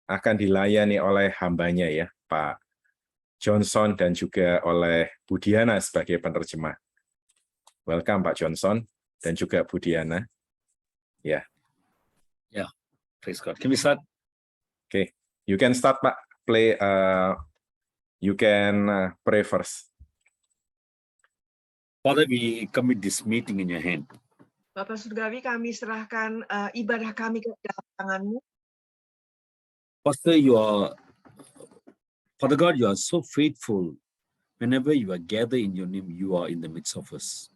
akan dilayani oleh hambanya ya, Pak Johnson dan juga oleh Bu Diana sebagai penerjemah. Welcome Pak Johnson dan juga Bu Diana. Ya. Yeah, praise God. Can we start? Okay, you can start Pak. You can pray first. Father, we commit this meeting in your hand. Bapak Surgawi, kami serahkan ibadah kami ke dalam tangan-Mu. Pastor, Father God, you are so faithful. Whenever you are gathered in your name, you are in the midst of us.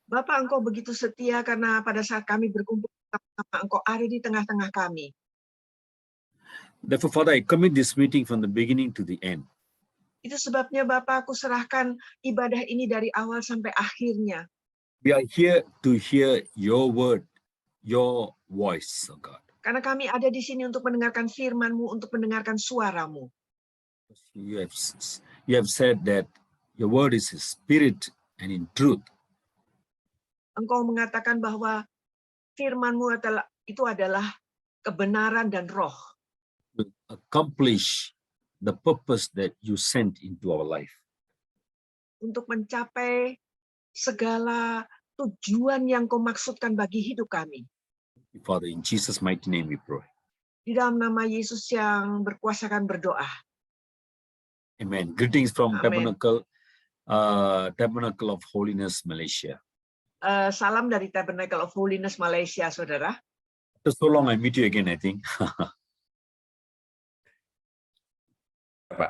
Bapak, Engkau begitu setia karena pada saat kami berkumpul bersama Engkau ada di tengah-tengah kami. Therefore, Father, I commit this meeting from the beginning to the end. Itu sebabnya Bapak, aku serahkan ibadah ini dari awal sampai akhirnya. We are here to hear your word, your voice, oh God. Karena kami ada di sini untuk mendengarkan firman-Mu, untuk mendengarkan suara-Mu. You have said that your word is in spirit and in truth. Engkau mengatakan bahwa firman-Mu adalah kebenaran dan roh. To accomplish the purpose that you sent into our life. Untuk mencapai segala tujuan yang Kau maksudkan bagi hidup kami. Father, in Jesus' mighty name we pray. Di dalam nama Yesus yang berkuasa kami berdoa. Amen. Greetings from Amen. Tabernacle of Holiness, Malaysia. Salam dari Tabernacle of Holiness Malaysia, saudara. After so long, I meet you again, I think.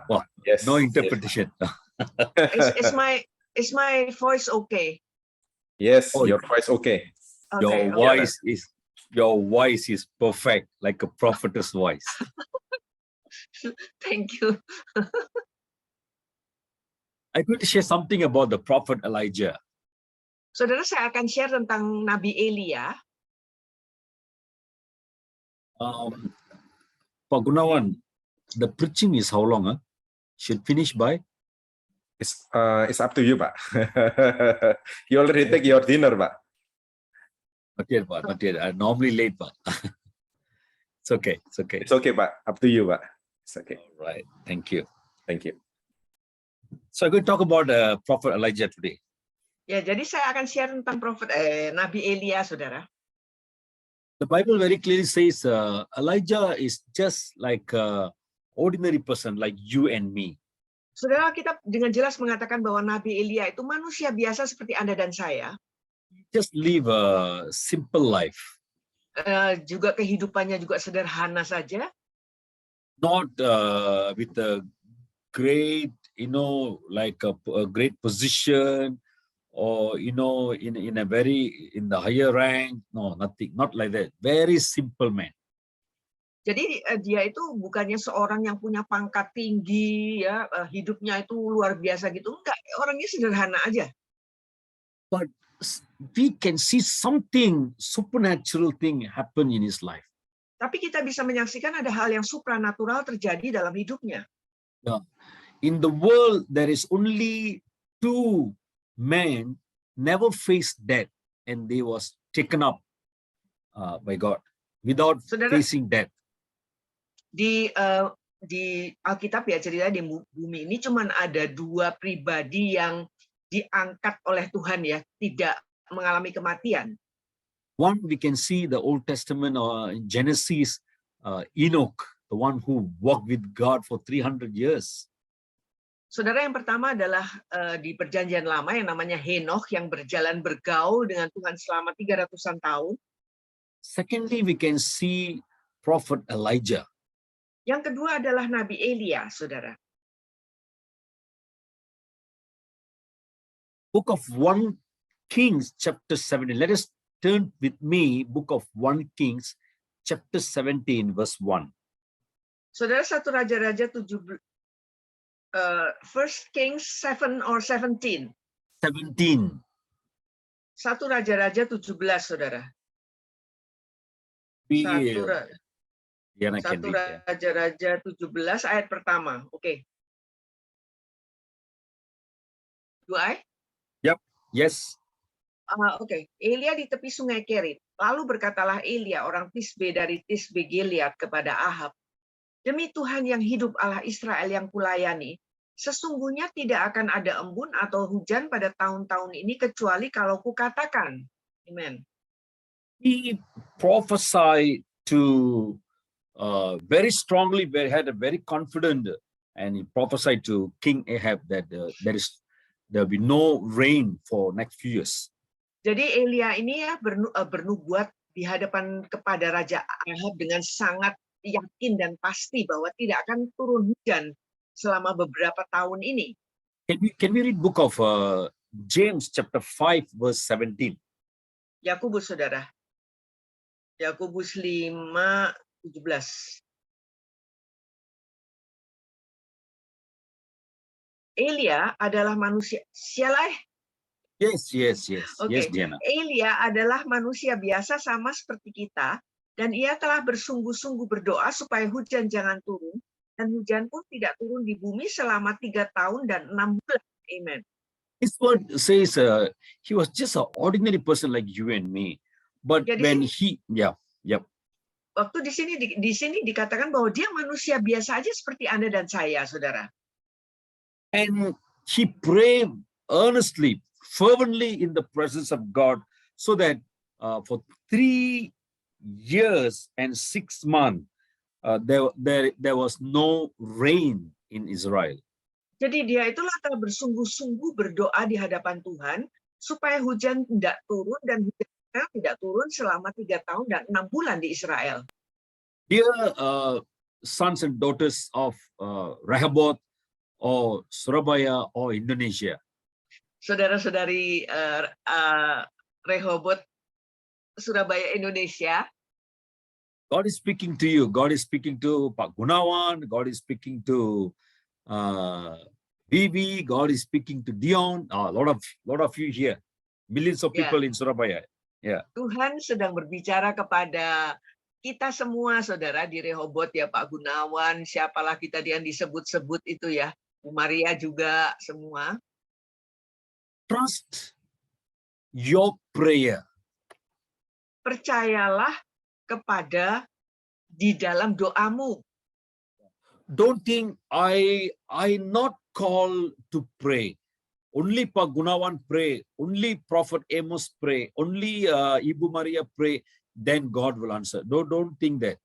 Well, Yes. no interpretation. Is my voice okay? Yes, Oh, your voice okay. Your voice is perfect, like a prophetess voice. Thank you. I'm going to share something about the prophet Elijah. Saudara, saya akan share tentang Nabi Elia. Pak Gunawan, the preaching is how long? Should finish by? It's up to you, Pak. You already take your dinner, Pak. Not yet, Pak. Not yet. I'm normally late, Pak. It's okay. It's okay. It's okay, Pak. Up to you, Pak. It's okay. All right. Thank you. Thank you. So I'm going to talk about Prophet Elijah today. Ya, jadi saya akan share tentang Nabi Elia, saudara. The Bible very clearly says Elijah is just like an ordinary person like you and me. Saudara, kita dengan jelas mengatakan bahwa Nabi Elia itu manusia biasa seperti Anda dan saya. Just live a simple life. Juga kehidupannya juga sederhana saja. Not with a great, like a great position or, in the higher rank. No, nothing, not like that. Very simple man. Jadi dia itu bukannya seorang yang punya pangkat tinggi, ya, hidupnya itu luar biasa gitu. Enggak, orangnya sederhana aja. But we can see something supernatural thing happen in his life. Tapi kita bisa menyaksikan ada hal yang supranatural terjadi dalam hidupnya. Yeah. In the world, there is only two men never faced death, and they was taken up by God without facing death. Di Alkitab ya cerita di bumi ini cuman ada dua pribadi yang diangkat oleh Tuhan ya, tidak mengalami kematian. One, we can see the Old Testament or in Genesis, Enoch, the one who walked with God for 300 years. Saudara, yang pertama adalah di Perjanjian Lama yang namanya Henokh yang berjalan bergaul dengan Tuhan selama 300-an tahun. Secondly, we can see Prophet Elijah. Yang kedua adalah Nabi Elia, saudara. Book of 1 Kings chapter 17. Let us turn with me, book of 1 Kings chapter 17 verse 1. Saudara, 1 Raja-Raja 17. 1 Kings 7 or 17. 17. 1 Raja-Raja 17, saudara. Satu Raja-Raja 17 ayat pertama. Oke. Do I? Yep. Yes. Oke. Elia di tepi sungai Kerit. Lalu berkatalah Elia orang Tisbe dari Tisbe Gilead kepada Ahab, demi Tuhan yang hidup Allah Israel yang kulayani, sesungguhnya tidak akan ada embun atau hujan pada tahun-tahun ini kecuali kalau kukatakan. Amen. He prophesied to very strongly, had a very confident, and he prophesied to King Ahab that there'll be no rain for next few years. Jadi Elia ini ya bernubuat di hadapan kepada Raja Ahab dengan sangat yakin dan pasti bahwa tidak akan turun hujan selama beberapa tahun ini. Can we read book of James chapter 5 verse 17? Yakobus, saudara. Yakobus 5:17. Elia adalah manusia. Yes. Oke. Yes, Diana. Elia adalah manusia biasa sama seperti kita, dan ia telah bersungguh-sungguh berdoa supaya hujan jangan turun, dan hujan pun tidak turun di bumi selama 3 tahun dan 6 bulan. Amen. His word says he was just an ordinary person like you and me, but Ya, di when sini- Waktu di sini dikatakan bahwa dia manusia biasa aja seperti Anda dan saya, saudara. and he prayed earnestly, fervently in the presence of God, so that for 3 years and 6 months there was no rain in Israel. Jadi dia itulah telah bersungguh-sungguh berdoa di hadapan Tuhan supaya hujan tidak turun, dan hujan tidak turun selama 3 tahun dan 6 bulan di Israel. Dear sons and daughters of Rehoboth or Surabaya or Indonesia, Saudara-saudari Rehoboth, Surabaya, Indonesia, God is speaking to you. God is speaking to Pak Gunawan. God is speaking to Vivi. God is speaking to Dion. A lot of you here. Millions of people in Surabaya. Yeah. Tuhan sedang berbicara kepada kita semua, saudara, di Rehoboth ya, Pak Gunawan, siapalah kita yang disebut-sebut itu ya, Bu Maria juga, semua. Trust your prayer. Percayalah kepada di dalam doamu. Don't think I not called to pray. Only Pak Gunawan pray. Only Prophet Amos pray. Only Ibu Maria pray. Then God will answer. Don't think that.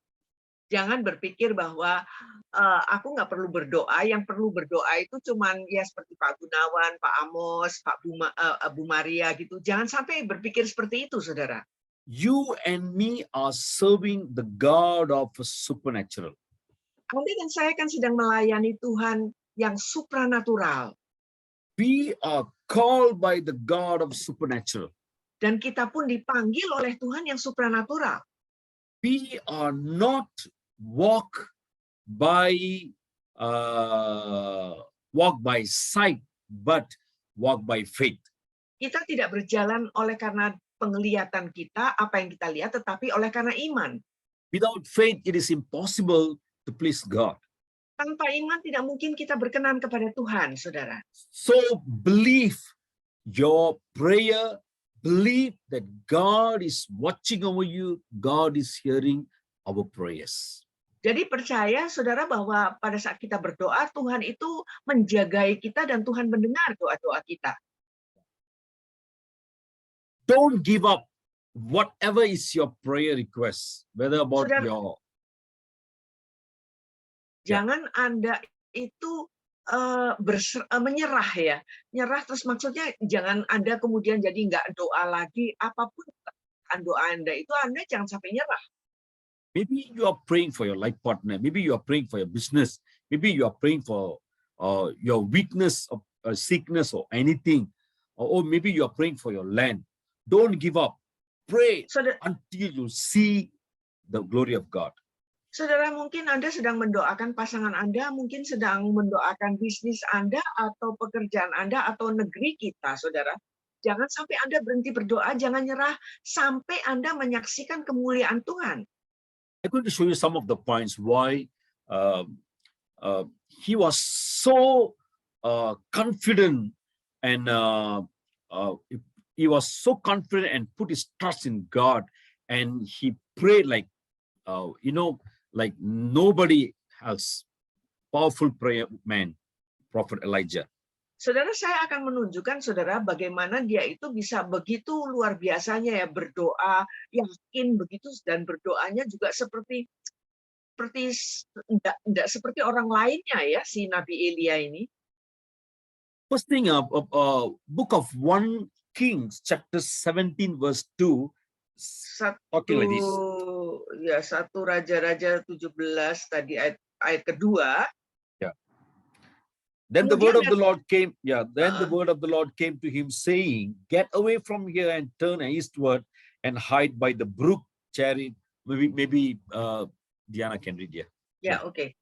Jangan berpikir bahwa aku nggak perlu berdoa. Yang perlu berdoa itu cuman ya seperti Pak Gunawan, Pak Amos, Pak Bu Maria gitu. Jangan sampai berpikir seperti itu, saudara. You and me are serving the God of supernatural. Anda dan saya kan sedang melayani Tuhan yang supranatural. We are called by the God of supernatural. Dan kita pun dipanggil oleh Tuhan yang supranatural. We are not walk by sight, but walk by faith. Kita tidak berjalan oleh karena penglihatan kita, apa yang kita lihat, tetapi oleh karena iman. Without faith, it is impossible to please God. Tanpa iman tidak mungkin kita berkenan kepada Tuhan, saudara. So believe your prayer, believe that God is watching over you, God is hearing our prayers. Jadi percaya, saudara, bahwa pada saat kita berdoa, Tuhan itu menjagai kita dan Tuhan mendengar doa-doa kita. Don't give up whatever is your prayer request, whether about Saudara, your... Jangan Anda itu menyerah ya. Nyerah terus maksudnya jangan Anda kemudian jadi nggak doa lagi. Apapun doa Anda itu, Anda jangan sampai nyerah. Maybe you are praying for your life partner. Maybe you are praying for your business. Maybe you are praying for your weakness or sickness or anything. Or maybe you are praying for your land. Don't give up. Pray until you see the glory of God. Saudara, mungkin Anda sedang mendoakan pasangan Anda, mungkin sedang mendoakan bisnis Anda atau pekerjaan Anda atau negeri kita, saudara. Jangan sampai Anda berhenti berdoa, jangan nyerah sampai Anda menyaksikan kemuliaan Tuhan. I'm going to show you some of the points why he was so confident and he was so confident and put his trust in God, and he prayed like, like nobody else. Powerful prayer man, Prophet Elijah. Saudara, saya akan menunjukkan saudara bagaimana dia itu bisa begitu luar biasanya ya berdoa, yakin begitu, dan berdoanya juga seperti enggak seperti orang lainnya ya si Nabi Elia ini. First thing, book of 1 Kings chapter 17 verse 2, talking like this. Ya, 1 Raja-Raja 17 tadi ayat kedua. Then the Kemudian word of the Lord came. Then the Uh-uh. word of the Lord came to him, saying, "Get away from here and turn eastward and hide by the brook Cherith." Maybe Diana can read here. Ya, oke.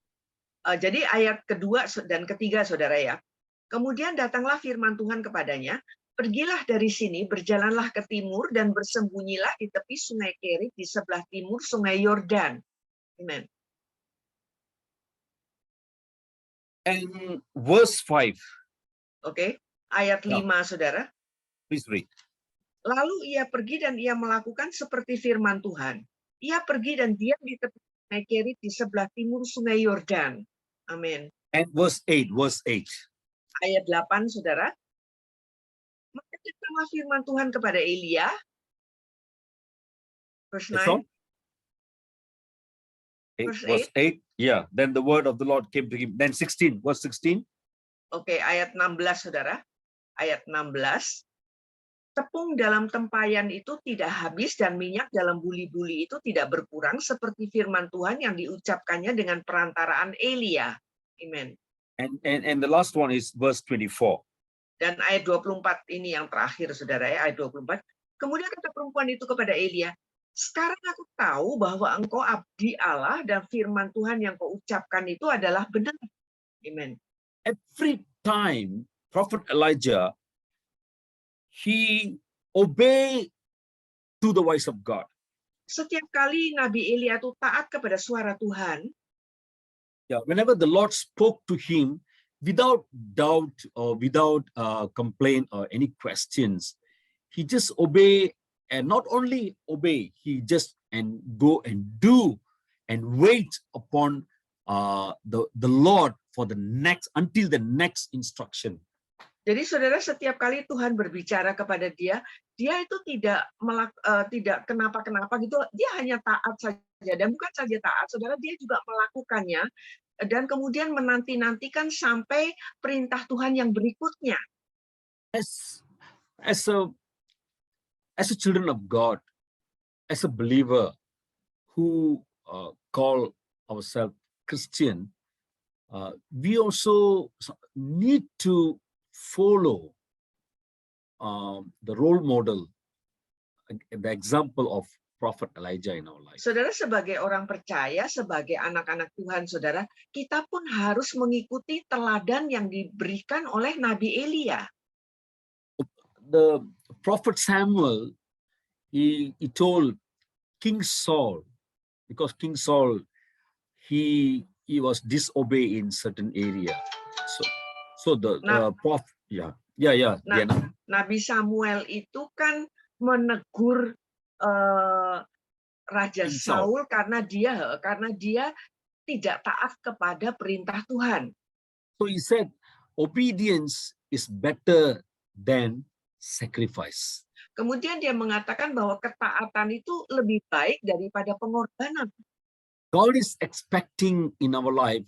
Jadi ayat kedua dan ketiga, saudara ya. Kemudian datanglah firman Tuhan kepadanya, pergilah dari sini, berjalanlah ke timur dan bersembunyilah di tepi sungai Kerit di sebelah timur sungai Yordan. Amen. And verse 5. Oke, ayat 5, saudara. Please read. Lalu ia pergi dan ia melakukan seperti firman Tuhan. Ia pergi dan diam di tepi sungai Kerit di sebelah timur sungai Yordan. Amin. And verse 8. Ayat 8, saudara. Maka datanglah firman Tuhan kepada Elia. Verse 9. Verse 8. Yeah. Then the word of the Lord came to him. Then 16. Verse 16. Oke, ayat 16, saudara. Ayat 16. Tepung dalam tempayan itu tidak habis dan minyak dalam buli-buli itu tidak berkurang seperti firman Tuhan yang diucapkannya dengan perantaraan Elia. Amen. And the last one is verse 24. Dan ayat 24 ini yang terakhir, saudara ya, ayat 24. Kemudian kata perempuan itu kepada Elia, sekarang aku tahu bahwa engkau abdi Allah dan firman Tuhan yang kau ucapkan itu adalah benar. Amen. Every time Prophet Elijah, he obey to the voice of God. Setiap kali Nabi Elia itu taat kepada suara Tuhan, whenever the Lord spoke to him without doubt or without complaint or any questions, he just obey, and not only obey, he just and go and do and wait upon the Lord for the next, until the next instruction. Jadi saudara, setiap kali Tuhan berbicara kepada dia itu tidak kenapa-kenapa gitu, dia hanya taat saja, dan bukan saja taat, saudara, dia juga melakukannya dan kemudian menanti-nantikan sampai perintah Tuhan yang berikutnya. As a children of God, as a believer who call ourselves Christian, we also need to follow the role model, the example of Prophet Elijah in our life. Saudara, sebagai orang percaya, sebagai anak-anak Tuhan, saudara, kita pun harus mengikuti teladan yang diberikan oleh Nabi Elia. The Prophet Samuel, he told King Saul, because King Saul, he was disobey in certain area. So the prophet, Nabi Samuel itu kan menegur Raja Saul karena dia tidak taat kepada perintah Tuhan. So he said, obedience is better than sacrifice. Kemudian dia mengatakan bahwa ketaatan itu lebih baik daripada pengorbanan. God is expecting in our life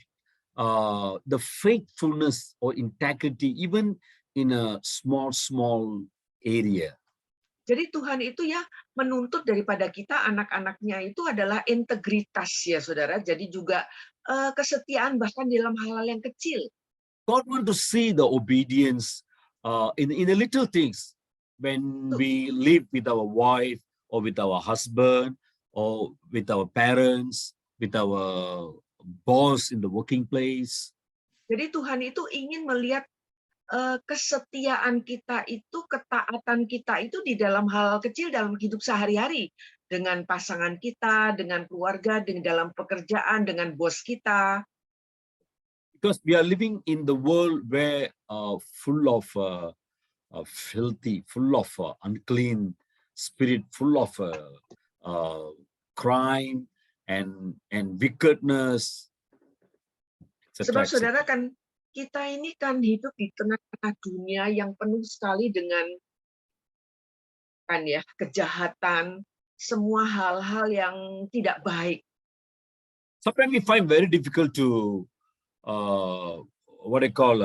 the faithfulness or integrity, even in a small area. Jadi Tuhan itu ya menuntut daripada kita, anak-anaknya itu adalah integritas ya saudara. Jadi juga kesetiaan bahkan dalam hal-hal yang kecil. God want to see the obedience in the little things, when we live with our wife or with our husband or with our parents, with our boss in the working place. Jadi Tuhan itu ingin melihat kesetiaan kita itu, ketaatan kita itu di dalam hal kecil dalam hidup sehari-hari, dengan pasangan kita, dengan keluarga, dengan dalam pekerjaan, dengan bos kita. Because we are living in the world where full of filthy, full of unclean spirit, full of crime and wickedness, Sebab etc. saudara kan kita ini kan hidup di tengah-tengah dunia yang penuh sekali dengan kejahatan, semua hal-hal yang tidak baik. Sometimes we find very difficult to what I call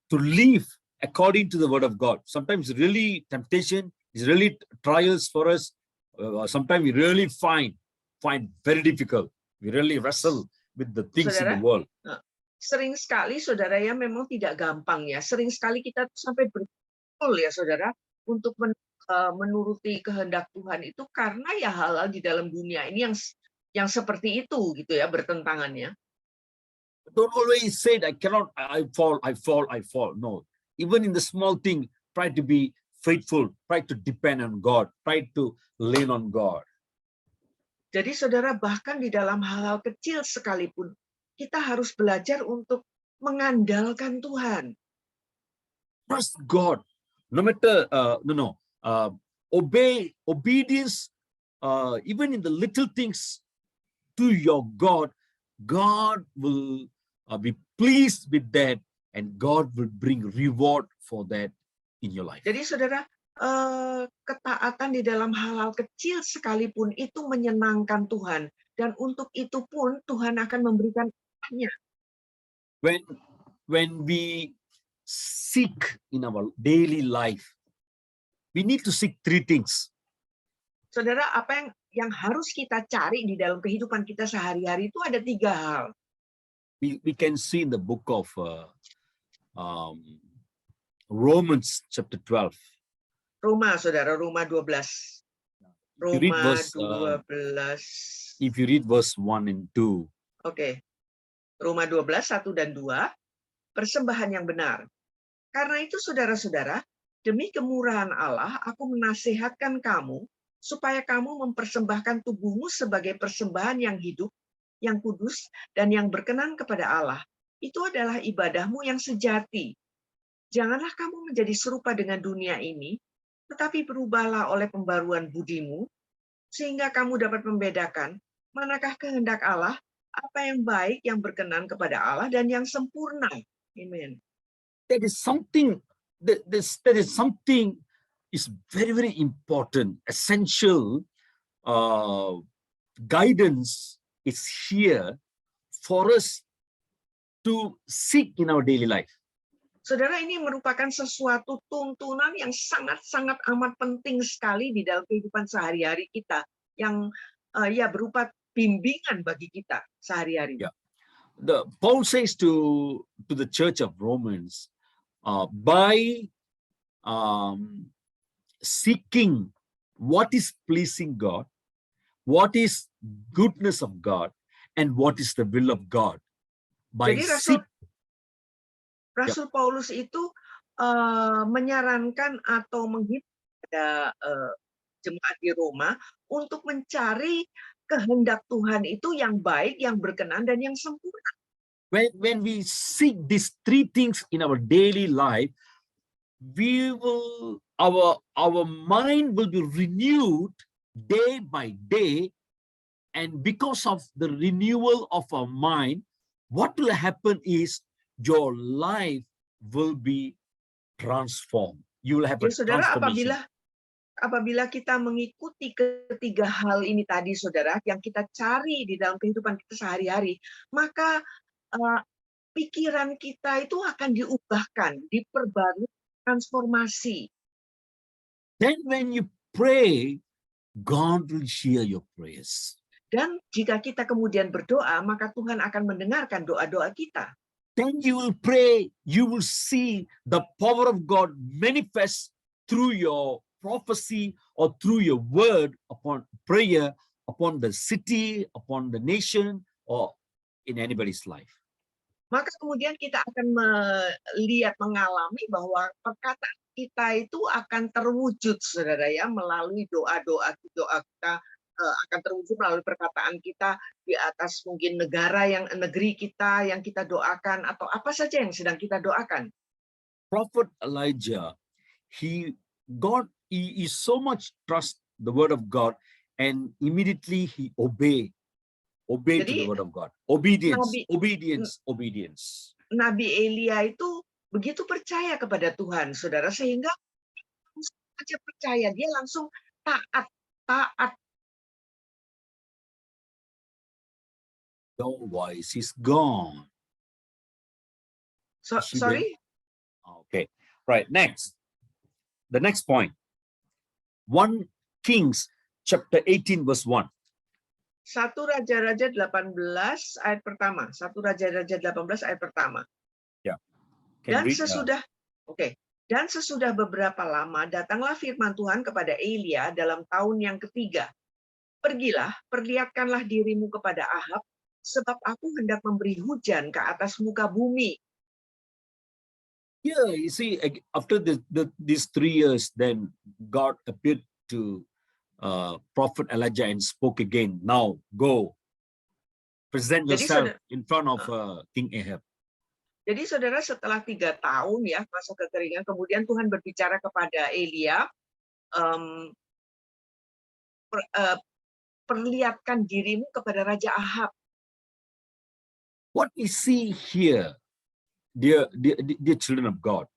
to live according to the word of God. Sometimes really temptation is really trials for us. Sometimes we really find very difficult. We really wrestle with the things in the world. Sering sekali saudara ya memang tidak gampang ya. Sering sekali kita sampai berpikul ya saudara untuk menuruti kehendak Tuhan itu karena ya hal-hal di dalam dunia ini yang seperti itu gitu ya bertentangannya. Don't always say I cannot, I fall. No, even in the small thing, try to be faithful, try to depend on God, try to lean on God. Jadi saudara bahkan di dalam hal-hal kecil sekalipun kita harus belajar untuk mengandalkan Tuhan. Trust God, no matter obedience, even in the little things to your God. God will be pleased with that, and God will bring reward for that in your life. Jadi saudara, ketaatan di dalam hal-hal kecil sekalipun itu menyenangkan Tuhan, dan untuk itu pun Tuhan akan memberikan upahnya. When we seek in our daily life, we need to seek three things. Saudara, apa yang harus kita cari di dalam kehidupan kita sehari-hari itu ada 3 hal. We can see in the book of Romans chapter 12. Roma, saudara, Roma 12. Roma 12. If you read verse 1 and 2. Oke. Roma 12, 1 dan 2. Persembahan yang benar. Karena itu saudara-saudara, demi kemurahan Allah, aku menasihatkan kamu supaya kamu mempersembahkan tubuhmu sebagai persembahan yang hidup, yang kudus, dan yang berkenan kepada Allah. Itu adalah ibadahmu yang sejati. Janganlah kamu menjadi serupa dengan dunia ini, tetapi berubahlah oleh pembaruan budimu, sehingga kamu dapat membedakan manakah kehendak Allah, apa yang baik, yang berkenan kepada Allah, dan yang sempurna. Amen. That is something, that is something is very, very important, essential guidance is here for us to seek in our daily life. Saudara, ini merupakan sesuatu tuntunan yang sangat-sangat amat penting sekali di dalam kehidupan sehari-hari kita, yang ya berupa bimbingan bagi kita sehari-hari. Yeah. Paul says to the church of Romans, by seeking what is pleasing God, what is goodness of God, and what is the will of God. By Jadi Rasul Paulus itu menyarankan atau menghimbau pada jemaat di Roma untuk mencari kehendak Tuhan itu yang baik, yang berkenan, dan yang sempurna. When we seek these three things in our daily life, our mind will be renewed day by day, and because of the renewal of our mind, what will happen is your life will be transformed. You will have a transformation. Apabila kita mengikuti ketiga hal ini tadi, saudara, yang kita cari di dalam kehidupan kita sehari-hari, maka pikiran kita itu akan diubahkan, diperbarui, transformasi. Then when you pray, God will hear your prayers. Dan jika kita kemudian berdoa, maka Tuhan akan mendengarkan doa-doa kita. Then you will pray, you will see the power of God manifest through your prophecy or through your word upon prayer, upon the city, upon the nation, or in anybody's life. Maka kemudian kita akan melihat, mengalami bahwa perkataan kita itu akan terwujud, saudara ya, melalui doa-doa kita akan terwujud melalui perkataan kita di atas mungkin negeri kita yang kita doakan, atau apa saja yang sedang kita doakan. Prophet Elijah, he is so much trust the word of God, and immediately he obeyed to the Jadi, word of God. Obedience, Nabi- obedience. Nabi Elia itu begitu percaya kepada Tuhan, saudara, sehingga langsung saja percaya, dia langsung taat. Otherwise, he's gone. Sorry? Okay, right. Next, the next point. 1 Kings chapter 18 verse 1. 1 Raja-Raja 18 ayat pertama. 1 Raja-Raja 18 ayat pertama. Dan sesudah dan sesudah beberapa lama datanglah firman Tuhan kepada Elia dalam tahun yang ketiga. Pergilah, perlihatkanlah dirimu kepada Ahab, sebab aku hendak memberi hujan ke atas muka bumi. Yeah, you see, after these 3 years, then God appeared to Prophet Elijah and spoke again. Now go, present Jadi, yourself in front of King Ahab. Jadi saudara, setelah 3 tahun ya masa kekeringan, kemudian Tuhan berbicara kepada Elia, perlihatkan dirimu kepada Raja Ahab. What we see here, dear children of God,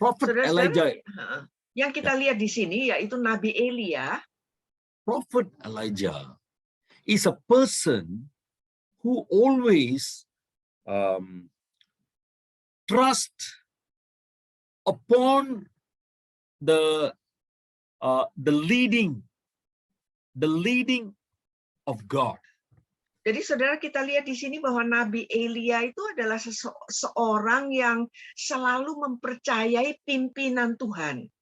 Prophet Saudara-saudara, Elijah, yang kita lihat di sini yaitu Nabi Elia. Prophet Elijah is a person who always trust upon the leading of God. Jadi saudara, kita lihat di sini bahwa Nabi Elia itu adalah seorang yang selalu mempercayai pimpinan Tuhan.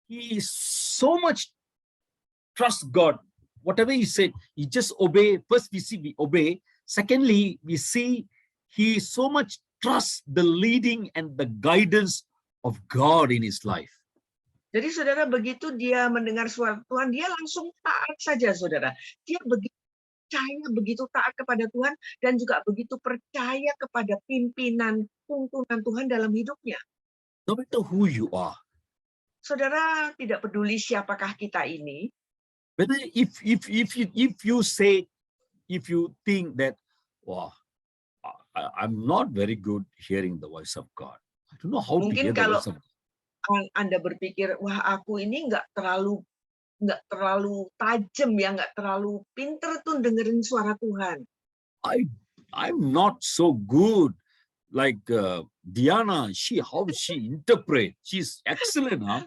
He so much trust God. Whatever he said, he just obey. First we see we obey. Secondly, we see he so much trust the leading and the guidance of God in his life. Jadi saudara, begitu dia mendengar suara Tuhan, dia langsung taat saja, saudara. Dia begitu taat kepada Tuhan dan juga begitu percaya kepada pimpinan tuntunan Tuhan dalam hidupnya. No matter who you are. Saudara, tidak peduli siapakah kita ini. Whether if you think that, wow, I'm not very good hearing the voice of God. I don't know how to hear the voice of God. Anda berpikir, wah aku ini nggak terlalu tajam ya, nggak terlalu pinter tuh dengerin suara Tuhan. I'm not so good like Diana. How she interpret? She's excellent, huh?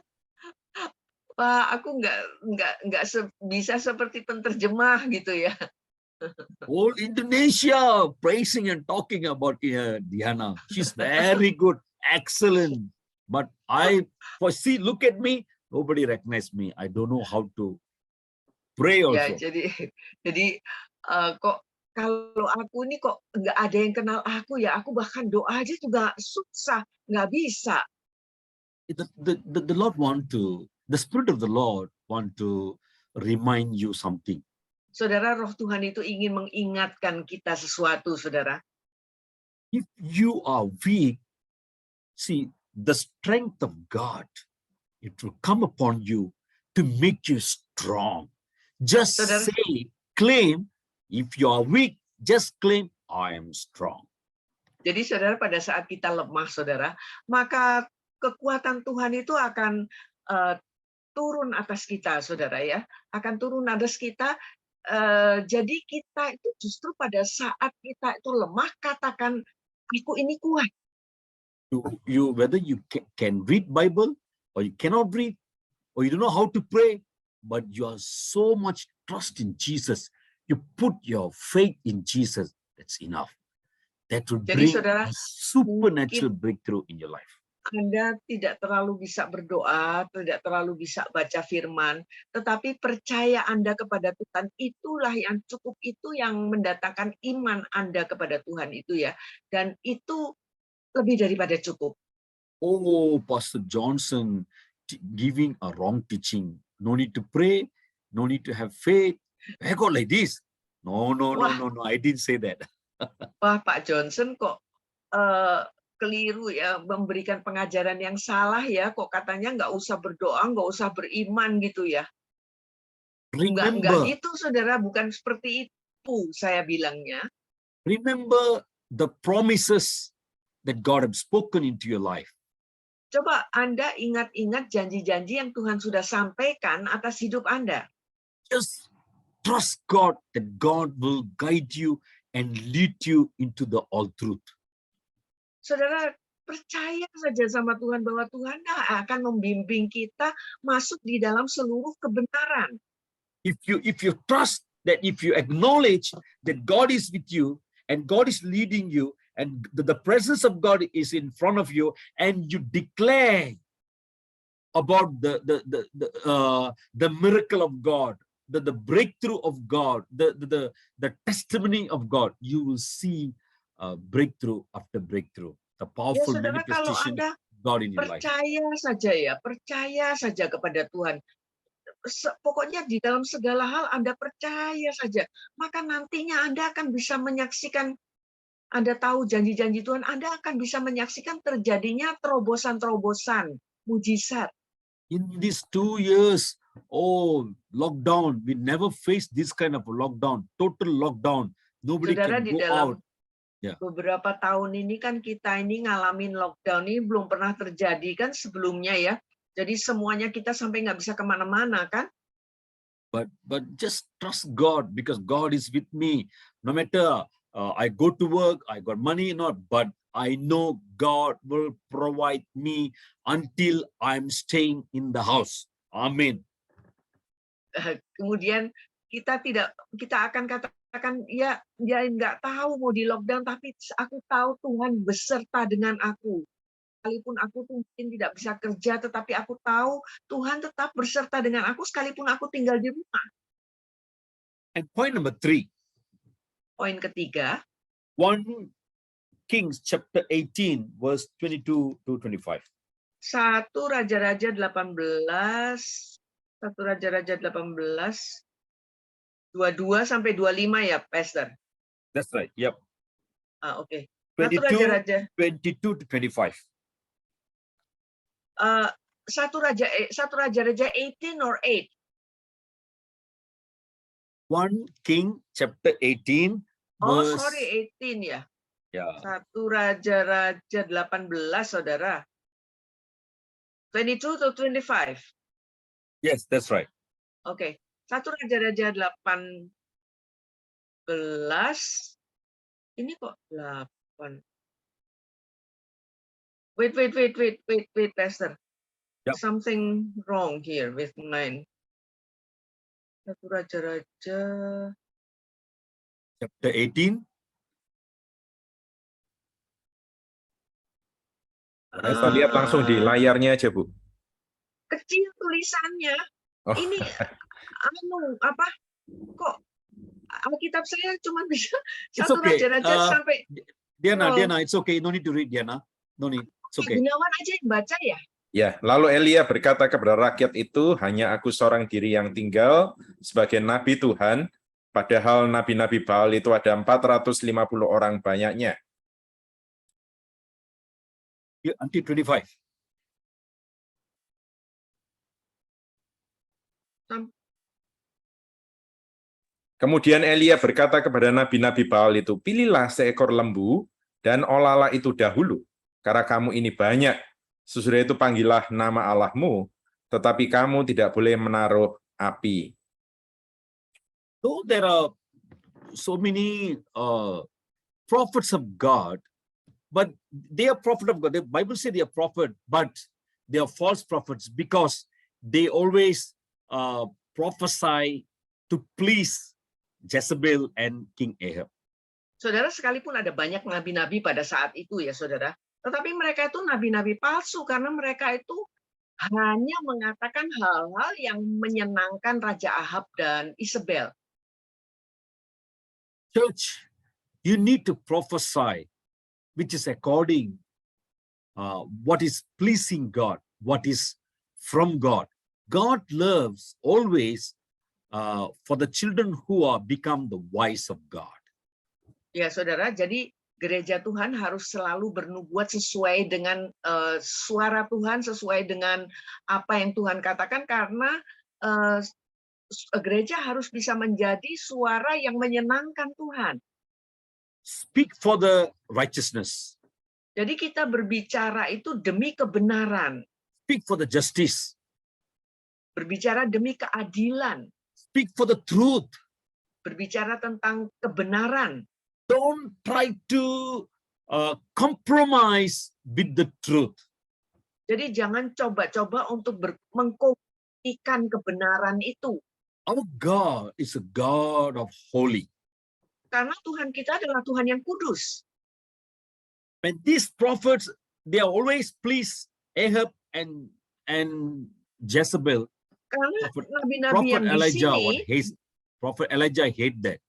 Wah, aku nggak bisa seperti penterjemah gitu ya. Whole Indonesia praising and talking about Diana. She's very good, excellent. But look at me, nobody recognize me. I don't know how to pray also. Ya, jadi kok kalau aku ini kok nggak ada yang kenal aku ya, aku bahkan doa aja juga susah, nggak bisa. The Lord the Spirit of the Lord want to remind you something. Saudara, Roh Tuhan itu ingin mengingatkan kita sesuatu, saudara. If you are weak, see, the strength of God, it will come upon you to make you strong. Just Saudara, claim, if you are weak, just claim, I am strong. Jadi saudara, pada saat kita lemah, saudara, maka kekuatan Tuhan itu akan turun atas kita, saudara ya. Akan turun atas kita. Jadi kita itu justru pada saat kita itu lemah, katakan, aku ini kuat. Whether you can read Bible or you cannot read or you don't know how to pray, but you are so much trust in Jesus. You put your faith in Jesus. That's enough. That will bring a supernatural breakthrough in your life. Anda tidak terlalu bisa berdoa, tidak terlalu bisa baca firman, tetapi percaya Anda kepada Tuhan, itulah yang cukup, itu yang mendatangkan iman Anda kepada Tuhan itu ya. Dan itu lebih daripada cukup. Oh, Pastor Johnson giving a wrong teaching. No need to pray, no need to have faith. I go like this. No, I didn't say that. Wah, Pak Johnson kok keliru ya, memberikan pengajaran yang salah ya. Kok katanya nggak usah berdoa, nggak usah beriman gitu ya. Nggak Remember, gitu, saudara. Bukan seperti itu saya bilangnya. remember the promises that God has spoken into your life. Coba Anda ingat-ingat janji-janji yang Tuhan sudah sampaikan atas hidup Anda. Just trust God that God will guide you and lead you into the all truth. Saudara, percaya saja sama Tuhan bahwa Tuhan akan membimbing kita masuk di dalam seluruh kebenaran. If you trust that, if you acknowledge that God is with you and God is leading you and the presence of God is in front of you, and you declare about the miracle of God, the breakthrough of God, the testimony of God, you will see breakthrough after breakthrough, the Ya powerful saudara, kalau manifestation Anda of God in your life. percaya saja kepada Tuhan. Pokoknya di dalam segala hal Anda percaya saja, maka nantinya Anda akan bisa menyaksikan, Anda tahu janji-janji Tuhan, Anda akan bisa menyaksikan terjadinya terobosan-terobosan, mujizat. In these 2 years, lockdown, we never faced this kind of lockdown, total lockdown. Nobody Saudara, can di go dalam out. Ya. beberapa tahun ini kan kita ini ngalamin lockdown ini belum pernah terjadi kan sebelumnya ya. Jadi semuanya kita sampai nggak bisa kemana-mana kan. But just trust God, because God is with me. No matter I go to work, I got money or not, but I know God will provide me until I'm staying in the house. Amen. Kemudian kita akan katakan ya nggak tahu mau di lockdown, tapi aku tahu Tuhan beserta dengan aku. Sekalipun aku tuh mungkin tidak bisa kerja, tetapi aku tahu Tuhan tetap berserta dengan aku sekalipun aku tinggal di rumah. And point number 3. Poin ketiga, 1 Kings chapter 18 verse 22 to 25. 1 Raja-Raja 18, 1 Raja-Raja 18, 22 sampai 25 ya, Pastor? That's right. Yep. Oke. 22, 22 to 25. 1 Raja-Raja 18 or 8? 1 King chapter 18 Oh, verse, sorry, 18 ya. yeah. 1 Raja-Raja 18, saudara. 22 to 25. Yes, that's right. Oke. 1 Raja-Raja 18. Ini kok 8. Wait, Pastor. Yep. Something wrong here with mine. 1 Raja-Raja. Chapter 18. Saya lihat langsung di layarnya aja, Bu. Kecil tulisannya. Oh. Ini kok Alkitab saya cuma bisa It's 1 okay. Raja-Raja sampai Diana, Oh. Diana, it's okay. No need to read, Diana. No need. It's okay. Gunawan aja yang baca ya. Ya, lalu Elia berkata kepada rakyat itu, hanya aku seorang diri yang tinggal sebagai nabi Tuhan, padahal nabi-nabi Baal itu ada 450 orang banyaknya. Yeah, until 25. Kemudian Elia berkata kepada nabi-nabi Baal itu, pilihlah seekor lembu dan olahlah itu dahulu, karena kamu ini banyak. Sesudah itu panggillah nama Allahmu, tetapi kamu tidak boleh menaruh api. Though there are so many prophets of God, but they are prophet of God. The Bible says they are prophet, but they are false prophets because they always prophesy to please Jezebel and King Ahab. Saudara, sekalipun ada banyak nabi-nabi pada saat itu ya, saudara. Tetapi mereka itu nabi-nabi palsu karena mereka itu hanya mengatakan hal-hal yang menyenangkan Raja Ahab dan Isabel. Church, you need to prophesy, which is according what is pleasing God, what is from God. God loves always for the children who are become the wise of God. Ya, saudara. Jadi Gereja Tuhan harus selalu bernubuat sesuai dengan suara Tuhan, sesuai dengan apa yang Tuhan katakan, karena gereja harus bisa menjadi suara yang menyenangkan Tuhan. Speak for the righteousness. Jadi kita berbicara itu demi kebenaran, Speak for the justice. berbicara demi keadilan, Speak for the truth. berbicara tentang kebenaran. Don't try to compromise with the truth. Jadi jangan coba-coba untuk mengkopikan kebenaran itu. Our God is a God of holy. Karena Tuhan kita adalah Tuhan yang kudus. When these prophets, they are always please Ahab and Jezebel. Karena nabi-nabi Prophet yang di Elijah, sini, Prophet Elijah hate that.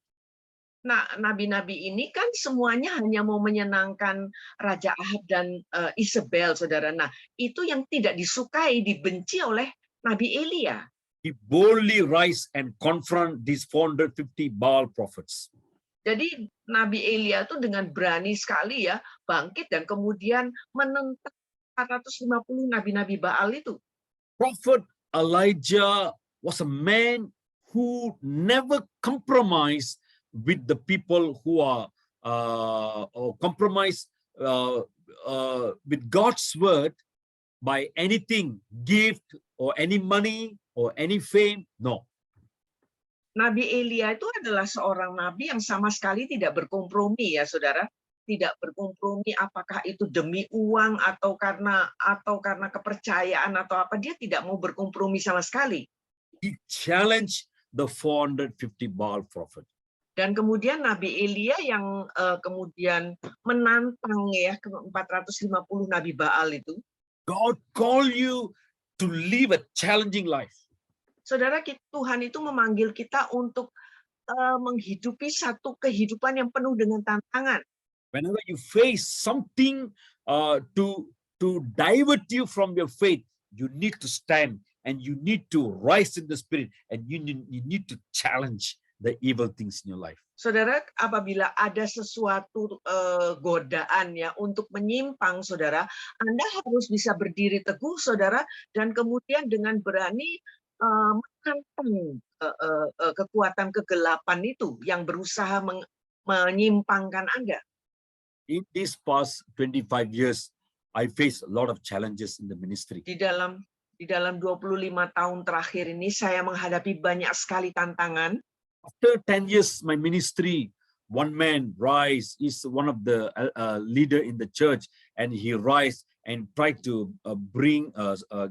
nah nabi-nabi ini kan semuanya hanya mau menyenangkan Raja Ahab dan Isabel, saudara. Nah, itu yang tidak disukai, dibenci oleh Nabi Elia. He boldly rise and confront these 450 Baal prophets. Jadi Nabi Elia itu dengan berani sekali ya bangkit dan kemudian menentang 450 nabi-nabi Baal itu. Prophet Elijah was a man who never compromised with the people who are or compromise with God's word by anything, gift or any money or any fame. No. Nabi Elia itu adalah seorang nabi yang sama sekali tidak berkompromi ya saudara. Tidak berkompromi apakah itu demi uang atau karena kepercayaan atau apa, dia tidak mau berkompromi sama sekali. He challenged the 450 Baal prophet. Dan kemudian Nabi Elia yang kemudian menantang ya ke 450 Nabi Baal itu. God call you to live a challenging life. Saudara, Tuhan itu memanggil kita untuk menghidupi satu kehidupan yang penuh dengan tantangan. Whenever you face something to divert you from your faith, you need to stand and you need to rise in the spirit and you need to challenge the evil things in your life. Saudara, apabila ada sesuatu godaan ya untuk menyimpang, saudara, Anda harus bisa berdiri teguh, saudara, dan kemudian dengan berani menantang kekuatan kegelapan itu yang berusaha menyimpangkan Anda. In these past 25 years, I faced a lot of challenges in the ministry. Di dalam 25 tahun terakhir ini saya menghadapi banyak sekali tantangan. After 10 years, my ministry, one man rise, is one of the leader in the church, and he rise and try to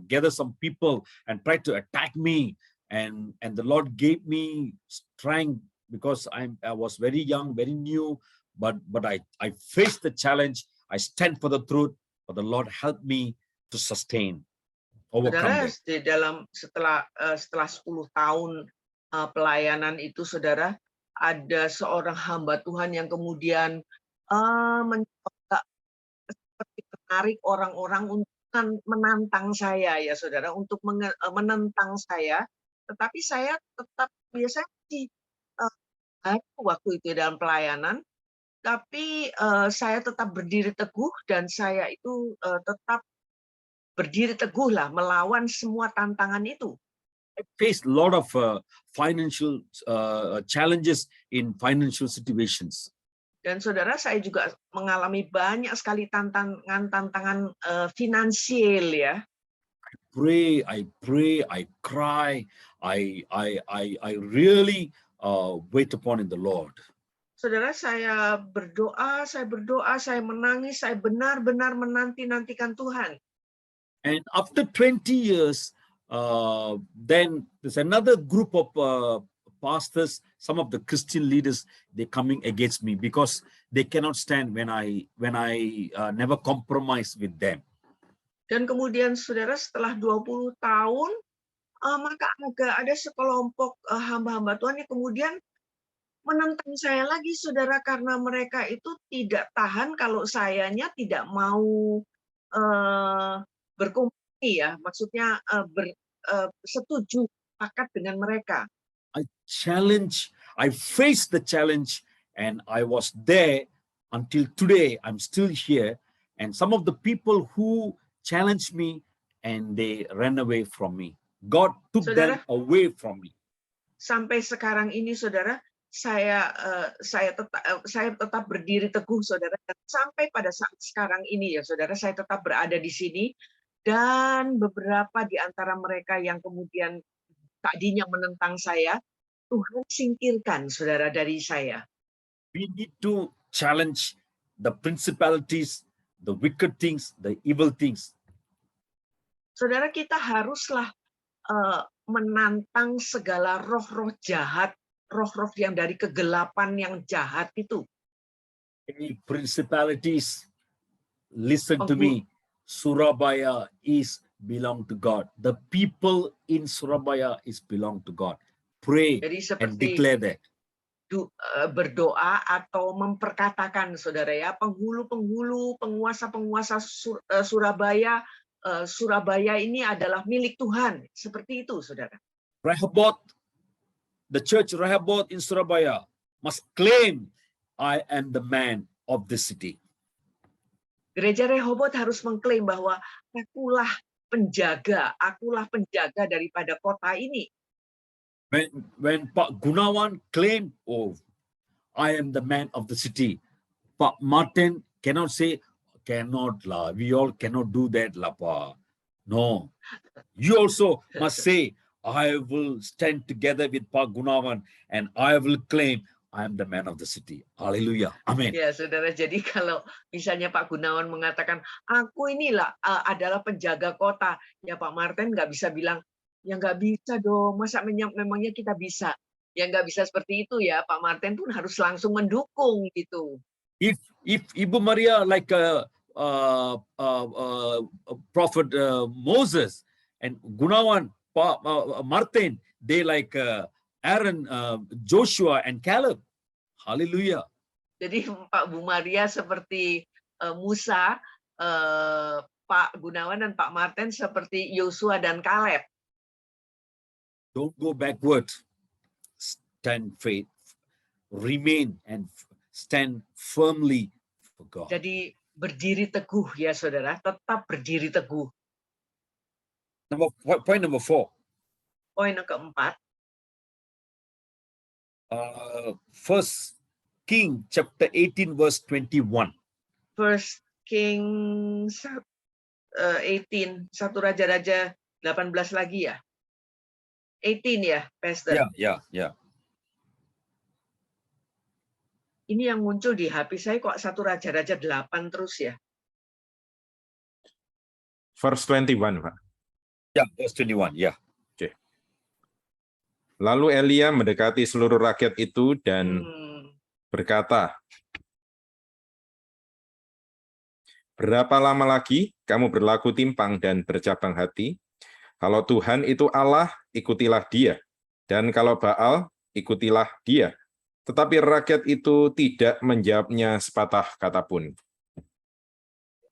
gather some people and try to attack me. And the Lord gave me strength because I was very young, very new, but I faced the challenge. I stand for the truth, but the Lord helped me to sustain, overcome that. Di dalam setelah 10 tahun pelayanan itu, saudara, ada seorang hamba Tuhan yang kemudian mencoba seperti menarik orang-orang untuk menantang saya ya saudara, untuk menentang saya, tetapi saya tetap biasanya waktu itu dalam pelayanan, tapi saya tetap berdiri teguh dan saya itu tetap berdiri teguh lah melawan semua tantangan itu. I faced a lot of financial challenges in financial situations. Dan saudara, saya juga mengalami banyak sekali tantangan finansial ya. I pray, I cry, I really wait upon in the Lord. Saudara, saya berdoa, saya menangis, saya benar-benar menanti-nantikan Tuhan. And after 20 years, then there's another group of pastors, some of the Christian leaders, they're coming against me because they cannot stand when I never compromise with them. Dan kemudian saudara, setelah 20 tahun, maka ada sekelompok hamba-hamba Tuhan yang kemudian menentang saya lagi, saudara, karena mereka itu tidak tahan kalau sayanya tidak mau berkompromi ya, maksudnya setuju sepakat dengan mereka. I faced the challenge, and I was there until today, I'm still here. And some of the people who challenged me and they ran away from me. God took them Saudara, away from me. sampai sekarang ini, saudara, saya tetap berdiri teguh, saudara. Dan sampai pada saat sekarang ini, ya, saudara, saya tetap berada di sini. Dan beberapa di antara mereka yang kemudian tadinya menentang saya, Tuhan singkirkan, saudara, dari saya. We need to challenge the principalities, the wicked things, the evil things. Saudara, kita haruslah menantang segala roh-roh jahat, roh-roh yang dari kegelapan yang jahat itu. Any principalities, listen to Penghulu. me. Surabaya is belong to God. The people in Surabaya is belong to God. Pray Jadi and seperti declare that. berdoa atau memperkatakan, saudara, ya, penghulu-penghulu, penguasa-penguasa Surabaya, Surabaya ini adalah milik Tuhan. Seperti itu, saudara. Rehoboth, the church Rehoboth in Surabaya must claim, I am the man of the city. Gereja Rehoboth harus mengklaim bahwa akulah penjaga daripada kota ini. When Pak Gunawan claimed, oh, I am the man of the city, Pak Martin cannot say, cannot lah, we all cannot do that lah, Pa. No, you also must say, I will stand together with Pak Gunawan and I will claim I am the man of the city. Hallelujah. Amen. Ya, saudara, jadi kalau misalnya Pak Gunawan mengatakan, aku inilah adalah penjaga kota, ya Pak Martin nggak bisa bilang, ya nggak bisa dong, masa memangnya kita bisa? Ya nggak bisa seperti itu, ya. Pak Martin pun harus langsung mendukung gitu. If Ibu Maria like Prophet Moses and Gunawan, Martin, they like Aaron, Joshua and Caleb. Hallelujah. Jadi Pak Bu Maria seperti Musa, Pak Gunawan dan Pak Martin seperti Yosua dan Kaleb. Don't go backward. Stand faith. Remain and stand firmly for God. Jadi berdiri teguh, ya saudara, tetap berdiri teguh. Point number 4. Poin yang keempat, First King chapter 18 verse 21. First King 18, 1 Raja-Raja 18 lagi ya. 18 ya, Pastor. Yeah. Ini yang muncul di HP saya kok 1 Raja-Raja 8 terus ya. Verse 21, Pak. Yeah, verse 21. Yeah. Oke. Lalu Elia mendekati seluruh rakyat itu dan berkata, berapa lama lagi kamu berlaku timpang dan bercabang hati? Kalau Tuhan itu Allah, ikutilah dia. Dan kalau Baal, ikutilah dia. Tetapi rakyat itu tidak menjawabnya sepatah kata pun.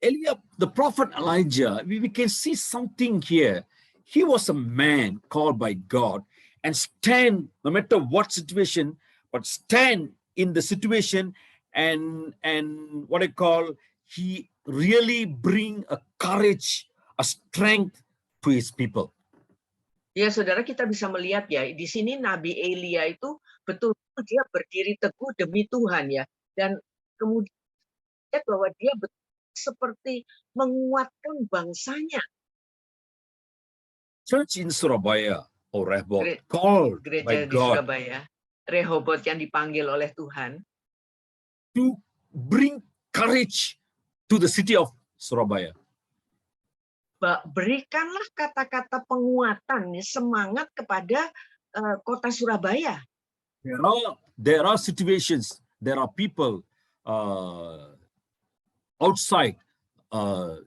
Elia, the prophet Elijah, we can see something here. He was a man called by God and stand, no matter what situation, but stand in the situation and what I call, he really bring a courage, a strength to his people. Ya, saudara, kita bisa melihat ya, di sini Nabi Elia itu betul dia berdiri teguh demi Tuhan ya, dan kemudian lihat bahwa dia betul seperti menguatkan bangsanya. Church in Surabaya or Rehoboth, called Gereja by di God Surabaya, Rehoboth yang dipanggil oleh Tuhan, to bring courage to the city of Surabaya. Berikanlah kata-kata penguatan, semangat kepada kota Surabaya. There are situations, there are people outside,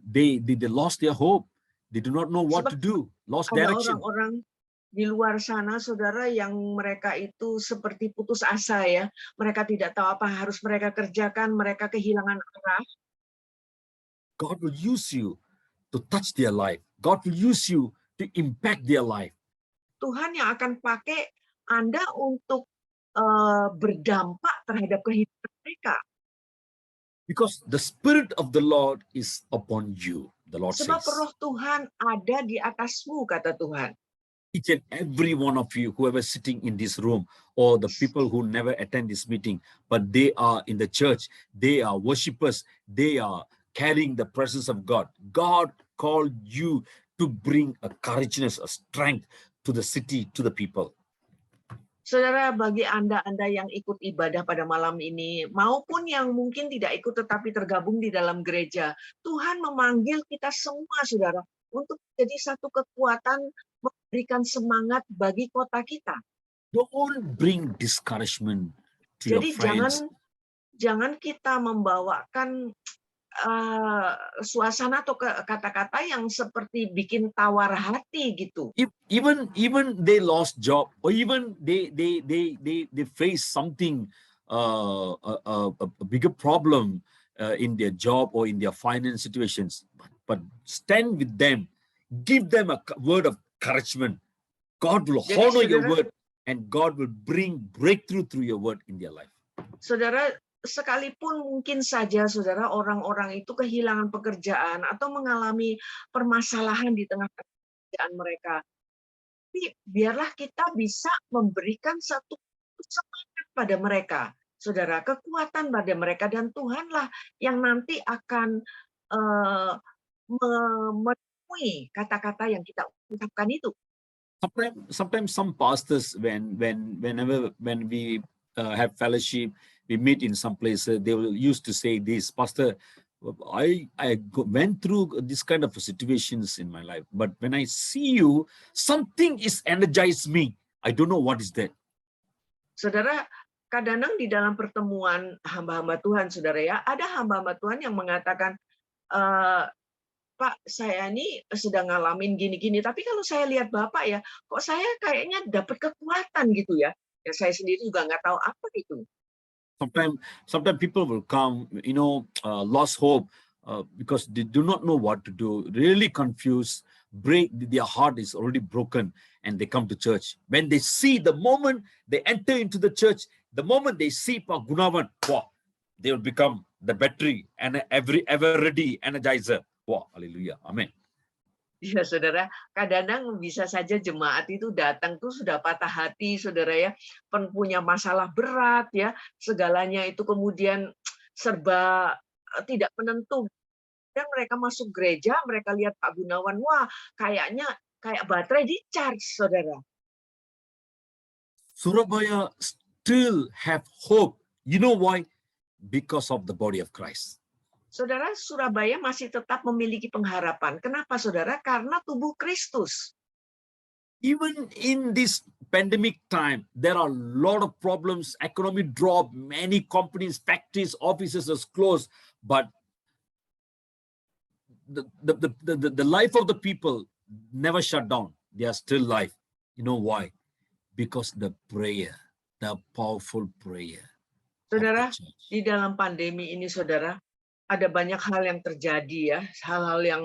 they lost their hope, they do not know what to do, lost Ada direction. orang-orang di luar sana, saudara, yang mereka itu seperti putus asa ya, mereka tidak tahu apa harus mereka kerjakan, mereka kehilangan arah. God will use you to touch their life. God will use you to impact their life. Tuhan yang akan pakai Anda untuk berdampak terhadap kehidupan mereka. Because the Spirit of the Lord is upon you, the Lord Sebab says. roh Tuhan ada di atasmu, kata Tuhan. Each and every one of you, whoever sitting in this room, or the people who never attend this meeting, but they are in the church, they are worshippers, they are carrying the presence of God. God called you to bring a courageousness, a strength to the city, to the people. Saudara, bagi Anda yang ikut ibadah pada malam ini, maupun yang mungkin tidak ikut tetapi tergabung di dalam gereja, Tuhan memanggil kita semua, saudara, untuk jadi satu kekuatan, memberikan semangat bagi kota kita. Don't bring discouragement to your Jadi friends. jangan kita membawakan suasana atau kata-kata yang seperti bikin tawar hati gitu. Even they lost job, or even they face something, a bigger problem in their job or in their finance situations, but stand with them, give them a word of encouragement. God will Jadi, honor your saudara, word, and God will bring breakthrough through your word in their life. Saudara, sekalipun mungkin saja saudara orang-orang itu kehilangan pekerjaan atau mengalami permasalahan di tengah pekerjaan mereka, tapi biarlah kita bisa memberikan satu semangat pada mereka, saudara, kekuatan pada mereka, dan Tuhanlah yang nanti akan memenuhi kata-kata yang kita ucapkan itu. Sometimes some pastors, when we have fellowship, we meet in some places, they will used to say this, Pastor, I went through this kind of situations in my life, but when I see you, something is energized me. I don't know what is that. Saudara, kadang-kadang di dalam pertemuan hamba-hamba Tuhan, saudara ya, ada hamba-hamba Tuhan yang mengatakan, Pak, saya ini sedang ngalamin gini-gini, tapi kalau saya lihat Bapak ya, kok saya kayaknya dapat kekuatan gitu ya. Ya saya sendiri juga nggak tahu apa itu. Sometimes people will come, lost hope, because they do not know what to do, really confused, their heart is already broken, and they come to church. When they see, the moment they enter into the church, the moment they see Pak Gunawan, wow, they will become the battery and ever ready energizer. Wow, hallelujah, amen. Ya saudara, kadang-kadang bisa saja jemaat itu datang tuh sudah patah hati, saudara ya, punya masalah berat ya, segalanya itu kemudian serba tidak menentu. Dan mereka masuk gereja, mereka lihat Pak Gunawan, wah kayaknya kayak baterai di charge, saudara. Surabaya still have hope. You know why? Because of the body of Christ. Saudara, Surabaya masih tetap memiliki pengharapan. Kenapa, saudara? Karena tubuh Kristus. Even in this pandemic time, there are a lot of problems. Economy drop, many companies, factories, offices are closed. But the life of the people never shut down. They are still live. You know why? Because the prayer, the powerful prayer. Saudara, di dalam pandemi ini, saudara, ada banyak hal yang terjadi ya, hal-hal yang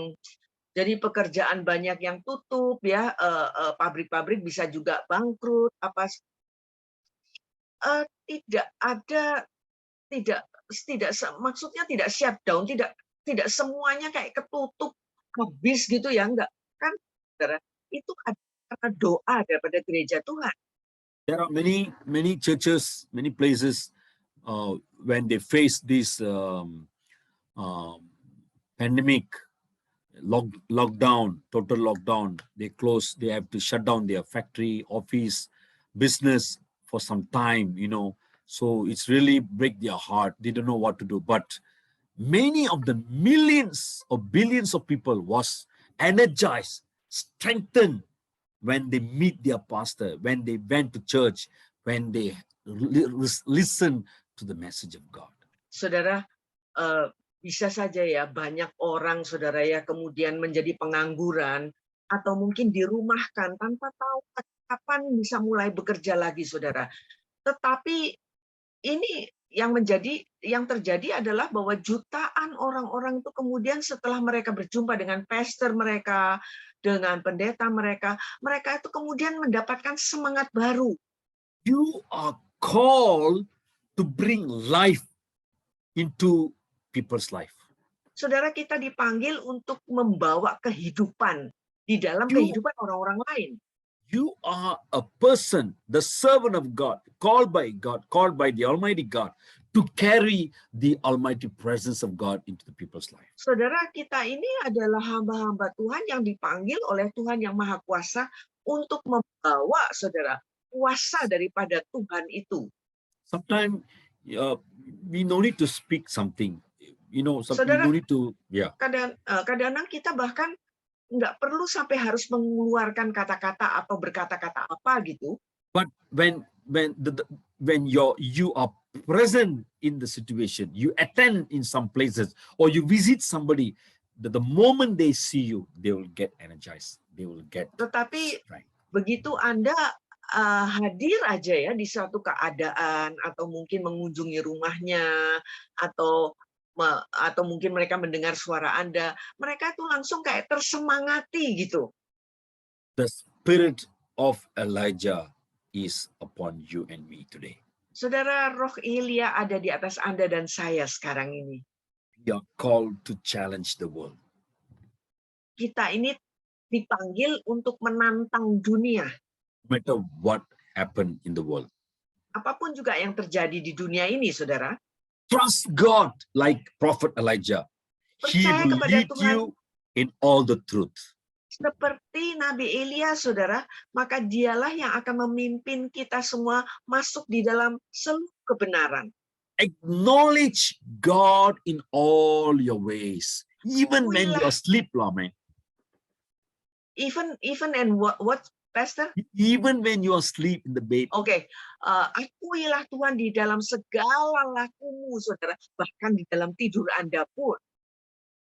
jadi pekerjaan banyak yang tutup ya, pabrik-pabrik bisa juga bangkrut, maksudnya tidak shutdown, tidak semuanya kayak ketutup habis gitu ya, enggak kan, saudara? Itu karena doa daripada gereja Tuhan. There are many churches, many places when they face this pandemic, lockdown, total lockdown, they close, they have to shut down their factory, office, business for some time, so it's really break their heart. They don't know what to do. But many of the millions or billions of people was energized, strengthened when they meet their pastor, when they went to church, when they listen to the message of God. Saudara, bisa saja ya banyak orang, saudara ya, kemudian menjadi pengangguran atau mungkin dirumahkan tanpa tahu kapan bisa mulai bekerja lagi, saudara. Tetapi ini yang terjadi adalah bahwa jutaan orang-orang itu kemudian setelah mereka berjumpa dengan pastor mereka, dengan pendeta mereka itu kemudian mendapatkan semangat baru. You are called to bring life into people's life. Saudara, kita dipanggil untuk membawa kehidupan di dalam You- kehidupan orang-orang lain. You are a person, the servant of God, called by the Almighty God, to carry the Almighty presence of God into the people's life. Saudara, kita ini adalah hamba-hamba Tuhan yang dipanggil oleh Tuhan yang Maha Kuasa untuk membawa, saudara, kuasa daripada Tuhan itu. Sometimes we no need to speak something. You know, we Saudara- no need to, yeah. Kadang-kadang kita bahkan nggak perlu sampai harus mengeluarkan kata-kata atau berkata-kata apa gitu. But when you are present in the situation, you attend in some places, or you visit somebody, the moment they see you, they will get energized. They will get Tetapi strength. begitu Anda hadir aja ya di suatu keadaan atau mungkin mengunjungi rumahnya atau mungkin mereka mendengar suara Anda, mereka tuh langsung kayak tersemangati gitu. The spirit of Elijah is upon you and me today. Saudara, roh Elia ada di atas Anda dan saya sekarang ini. We are called to challenge the world. Kita ini dipanggil untuk menantang dunia. No matter what happened in the world. Apapun juga yang terjadi di dunia ini, saudara. Trust God like Prophet Elijah. He Percaya will kepada lead Tuhan. you in all the truth. Seperti Nabi Elia, saudara, maka dialah yang akan memimpin kita semua masuk di dalam seluruh kebenaran. Acknowledge God in all your ways, even when you are asleep, man. Even and what, Pastor? Even when you are asleep in the bed. Oke, akuilah Tuhan di dalam segala lakumu, saudara, bahkan di dalam tidur Anda pun.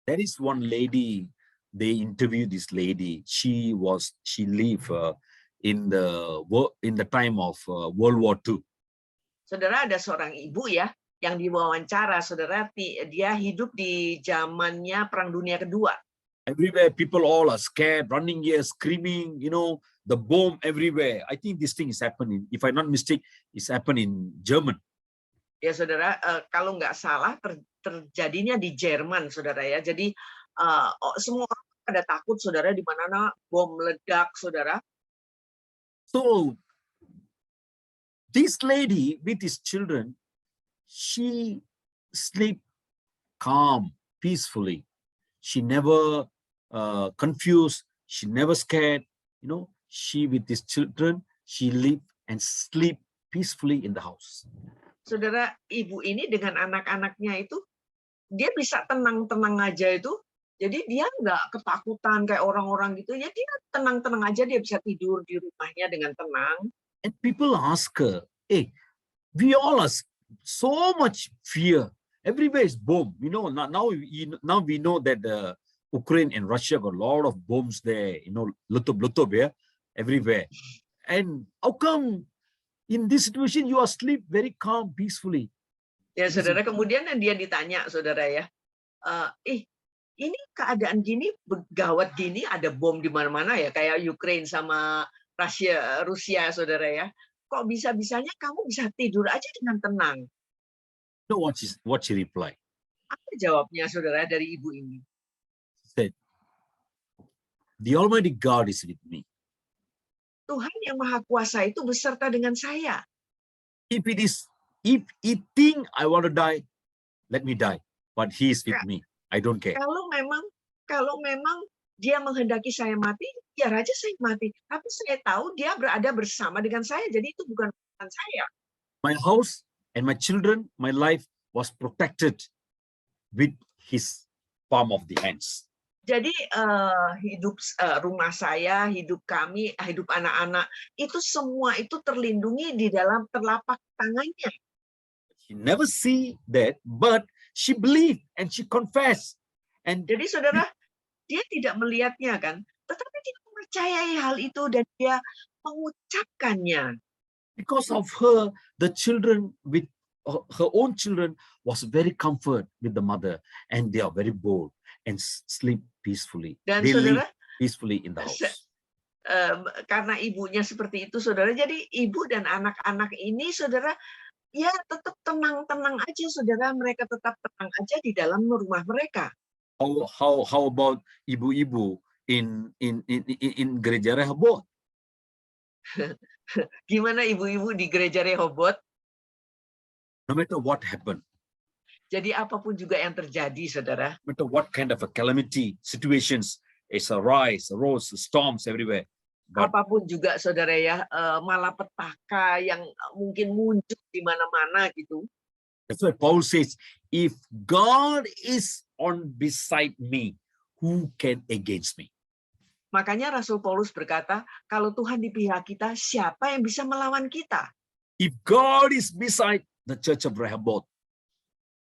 There is one lady. They interviewed this lady. She lived in the time of World War II. Saudara, ada seorang ibu ya yang diwawancara, saudara, dia hidup di zamannya Perang Dunia Kedua. Everywhere, people all are scared, running here, screaming. You know, the bomb everywhere. I think this thing is happening. If I'm not mistaken, it's happening in German. Ya, saudara, kalau nggak salah terjadinya di Jerman, saudara ya. Jadi semua orang pada takut, saudara, di mana bom meledak, saudara. So this lady with his children, she sleep calm, peacefully. She never confused. She never scared. You know, she with his children, she live and sleep peacefully in the house. Saudara, ibu ini dengan anak-anaknya itu, dia bisa tenang-tenang aja itu. Jadi dia nggak ketakutan kayak orang-orang gitu. Ya dia tenang-tenang aja, dia bisa tidur di rumahnya dengan tenang. And people ask her, hey, we all are so much fear. Everywhere is bomb. You know, now we know that Ukraine and Russia got a lot of bombs there. You know, Lutob, yeah, everywhere. And how come in this situation you are asleep very calm, peacefully? Ya, saudara, kemudian dia ditanya, saudara ya, ini keadaan gini, gawat gini, ada bom di mana-mana ya, kayak Ukraine sama Rusia, saudara ya. Kok bisa-bisanya kamu bisa tidur aja dengan tenang? You know what she replied? Apa jawabnya, saudara, dari ibu ini? She said, the Almighty God is with me. Tuhan yang Maha Kuasa itu beserta dengan saya. If he think I want to die, let me die. But he is with me. I don't care. Kalau memang dia menghendaki saya mati, biar aja saya mati. Tapi saya tahu dia berada bersama dengan saya, jadi itu bukan urusan saya. My house and my children, my life was protected with his palm of the hands. Jadi hidup rumah saya, hidup kami, hidup anak-anak, itu semua itu terlindungi di dalam telapak tangannya. She never see that, but she believed and she confessed. And jadi saudara, dia tidak melihatnya kan, tetapi dia mempercayai hal itu dan dia mengucapkannya. Because of her, the children with her own children was very comfort with the mother, and they are very bold and sleep peacefully. Dan they saudara, live peacefully in the house. Karena ibunya seperti itu, saudara, jadi ibu dan anak-anak ini, saudara, ya tetap tenang-tenang aja, saudara. Mereka tetap tenang aja di dalam rumah mereka. How about ibu-ibu in gereja Rehoboth? Gimana ibu-ibu di gereja Rehoboth? No matter what happened, Jadi apapun juga yang terjadi, saudara. no matter what kind of a calamity situations, it's a rose, storms everywhere. But Apapun juga, saudara ya, malapetaka yang mungkin muncul di mana-mana gitu. that's why Paul says, if God is on beside me, who can against me? Makanya Rasul Paulus berkata, kalau Tuhan di pihak kita, siapa yang bisa melawan kita? If God is beside the church of Rehoboth,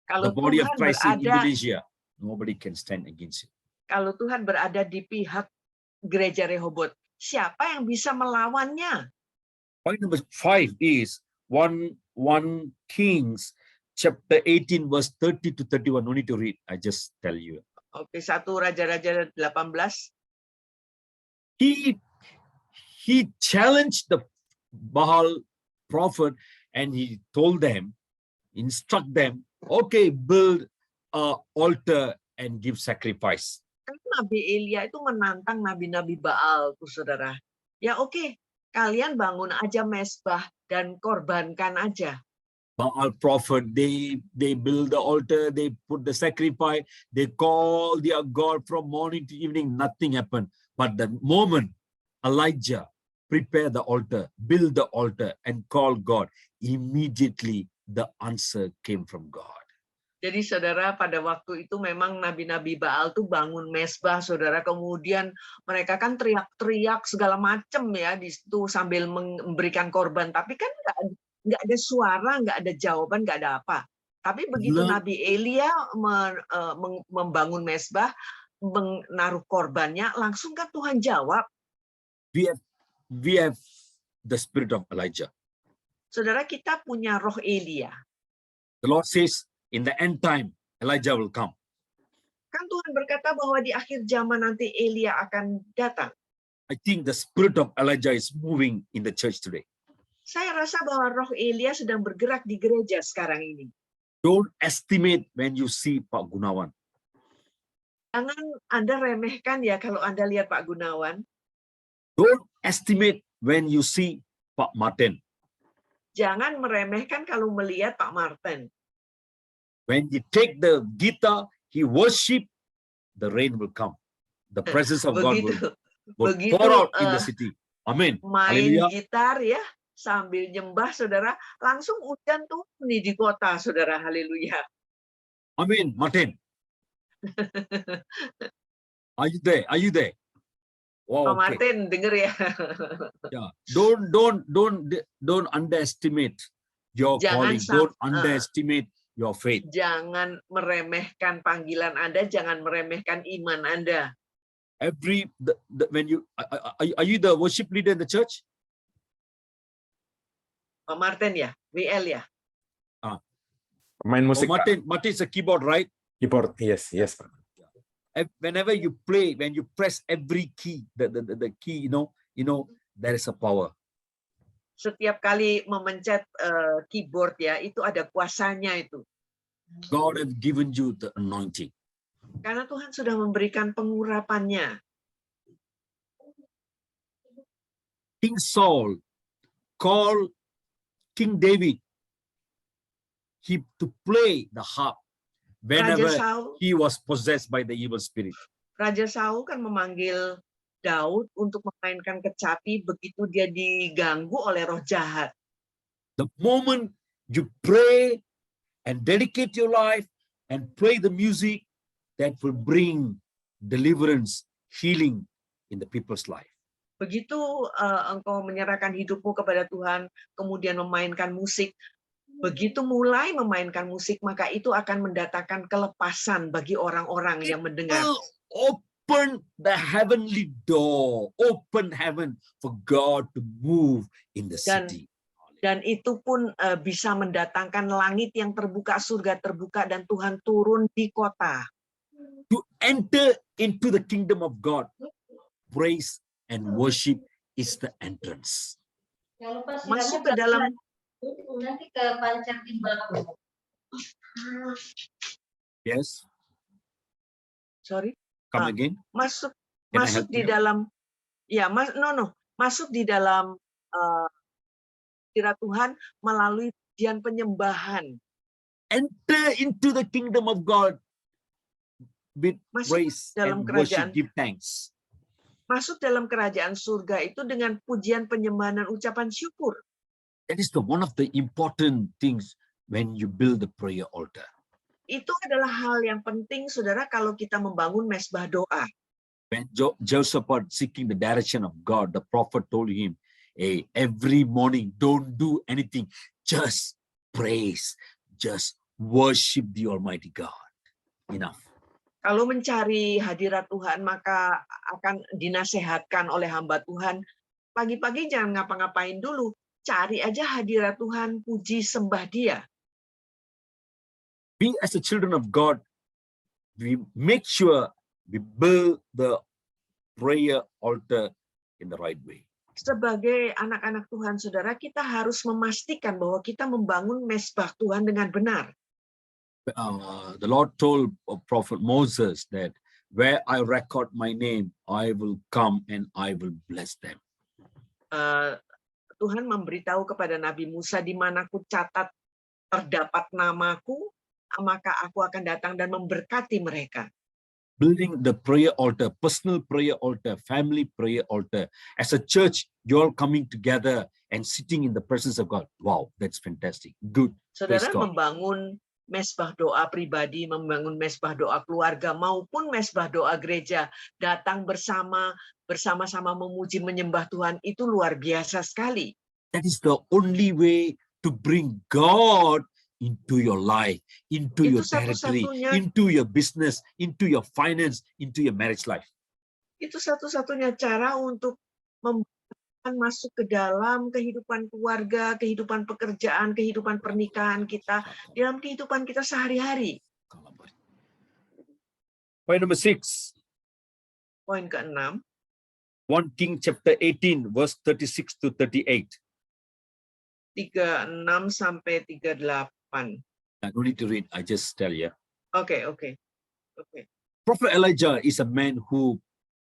the Kalau body of Tuhan Christ in berada, Indonesia, nobody can stand against it. kalau Tuhan berada di pihak gereja Rehoboth, siapa yang bisa melawannya? Point number 5 is 1 Kings chapter 18 verse 30 to 31. No need to read. I just tell you. Oke, 1 Raja-Raja 18. He challenged the Baal prophet and he told them, instruct them, okay, build a altar and give sacrifice. Kan Nabi Elia itu menantang nabi-nabi Baal tuh, saudara. Ya oke, kalian bangun aja mezbah dan korbankan aja. Baal prophet, they build the altar, they put the sacrifice, they call their God from morning to evening, nothing happened. But the moment Elijah prepared the altar, build the altar and call God, immediately the answer came from God. Jadi saudara, pada waktu itu memang nabi-nabi Baal tuh bangun mezbah, saudara. Kemudian mereka kan teriak-teriak segala macam ya di situ sambil memberikan korban. Tapi kan nggak ada suara, nggak ada jawaban, nggak ada apa. Tapi begitu Nabi Elia membangun mezbah, menaruh korbannya, langsung kan Tuhan jawab. We have the spirit of Elijah. Saudara, kita punya roh Elia. The Lord says, in the end time, Elijah will come. Kan Tuhan berkata bahwa di akhir zaman nanti Elia akan datang. I think the spirit of Elijah is moving in the church today. Saya rasa bahwa roh Elia sedang bergerak di gereja sekarang ini. Don't estimate when you see Pak Gunawan. Jangan Anda remehkan ya kalau Anda lihat Pak Gunawan. Don't estimate when you see Pak Martin. Jangan meremehkan kalau melihat Pak Martin. When you take the guitar, he worship, the rain will come. The presence of God will pour out in the city. Amen. Main gitar ya, sambil nyembah, saudara, langsung hujan tuh nih di kota, saudara. Haleluya. Amen. Martin. Are you there? Are you there? Wow, Pak Martin, denger ya. Yeah. Don't underestimate your calling. Don't underestimate your faith. Jangan meremehkan panggilan Anda, jangan meremehkan iman Anda. When you are you the worship leader in the church? Pak Martin ya, WL ya. Main musik. Martin is a keyboard, right? Keyboard, yes. Whenever you play, when you press every key, the key, you know, there is a power. Setiap kali memencet keyboard ya, itu ada kuasanya itu. God has given you the anointing. Karena Tuhan sudah memberikan pengurapannya. King Saul called King David to play the harp whenever he was possessed by the evil spirit. Raja Saul kan memanggil Daud untuk memainkan kecapi begitu dia diganggu oleh roh jahat. The moment you pray and dedicate your life and play the music, that will bring deliverance, healing in the people's life. Begitu engkau menyerahkan hidupmu kepada Tuhan, kemudian memainkan musik, begitu mulai memainkan musik, maka itu akan mendatangkan kelepasan bagi orang-orang yang mendengar. Open the heavenly door, open heaven for God to move in the city. Dan itu pun bisa mendatangkan langit yang terbuka, surga terbuka, dan Tuhan turun di kota. To enter into the kingdom of God, praise and worship is the entrance. Masuk ke dalam Nanti ke Pancar Timbako. Yes. Sorry, Come Ah. again. masuk Can I masuk help di you? dalam ya masuk di dalam hadirat Tuhan melalui pujian penyembahan. Enter into the kingdom of God with Masuk praise dalam and worship. kerajaan Give thanks. masuk dalam kerajaan surga itu dengan pujian penyembahan dan ucapan syukur. That is one of the important things when you build the prayer altar. Itu adalah hal yang penting, saudara, kalau kita membangun mesbah doa. When Joseph was seeking the direction of God, the prophet told him, hey, every morning, don't do anything. Just praise, just worship the Almighty God. Enough. Kalau mencari hadirat Tuhan, maka akan dinasehatkan oleh hamba Tuhan. Pagi-pagi jangan ngapa-ngapain dulu. Cari aja hadirat Tuhan, puji sembah Dia. We as the children of God, we make sure we build the prayer altar in the right way. Sebagai anak-anak Tuhan, saudara, kita harus memastikan bahwa kita membangun mesbah Tuhan dengan benar. The Lord told Prophet Moses that where I record my name, I will come and I will bless them. Tuhan memberitahu kepada Nabi Musa, di mana ku catat terdapat namaku, maka aku akan datang dan memberkati mereka. Building the prayer altar, personal prayer altar, family prayer altar. As a church, you're coming together and sitting in the presence of God. Wow, that's fantastic. Good. Saudara, Praise God. membangun mesbah doa pribadi, membangun mesbah doa keluarga, maupun mesbah doa gereja, datang bersama-sama memuji menyembah Tuhan, itu luar biasa sekali. That is the only way to bring God into your life, into Itu your territory, satu-satunya into your business, into your finance, into your marriage life. Itu satu-satunya cara untuk masuk ke dalam kehidupan keluarga, kehidupan pekerjaan, kehidupan pernikahan kita, dalam kehidupan kita sehari-hari. Point number 6. Poin ke-6, 1 King chapter 18, verse 36 to 38. 36 sampai 38. I don't need to read, I just tell you. Oke. Prophet Elijah is a man who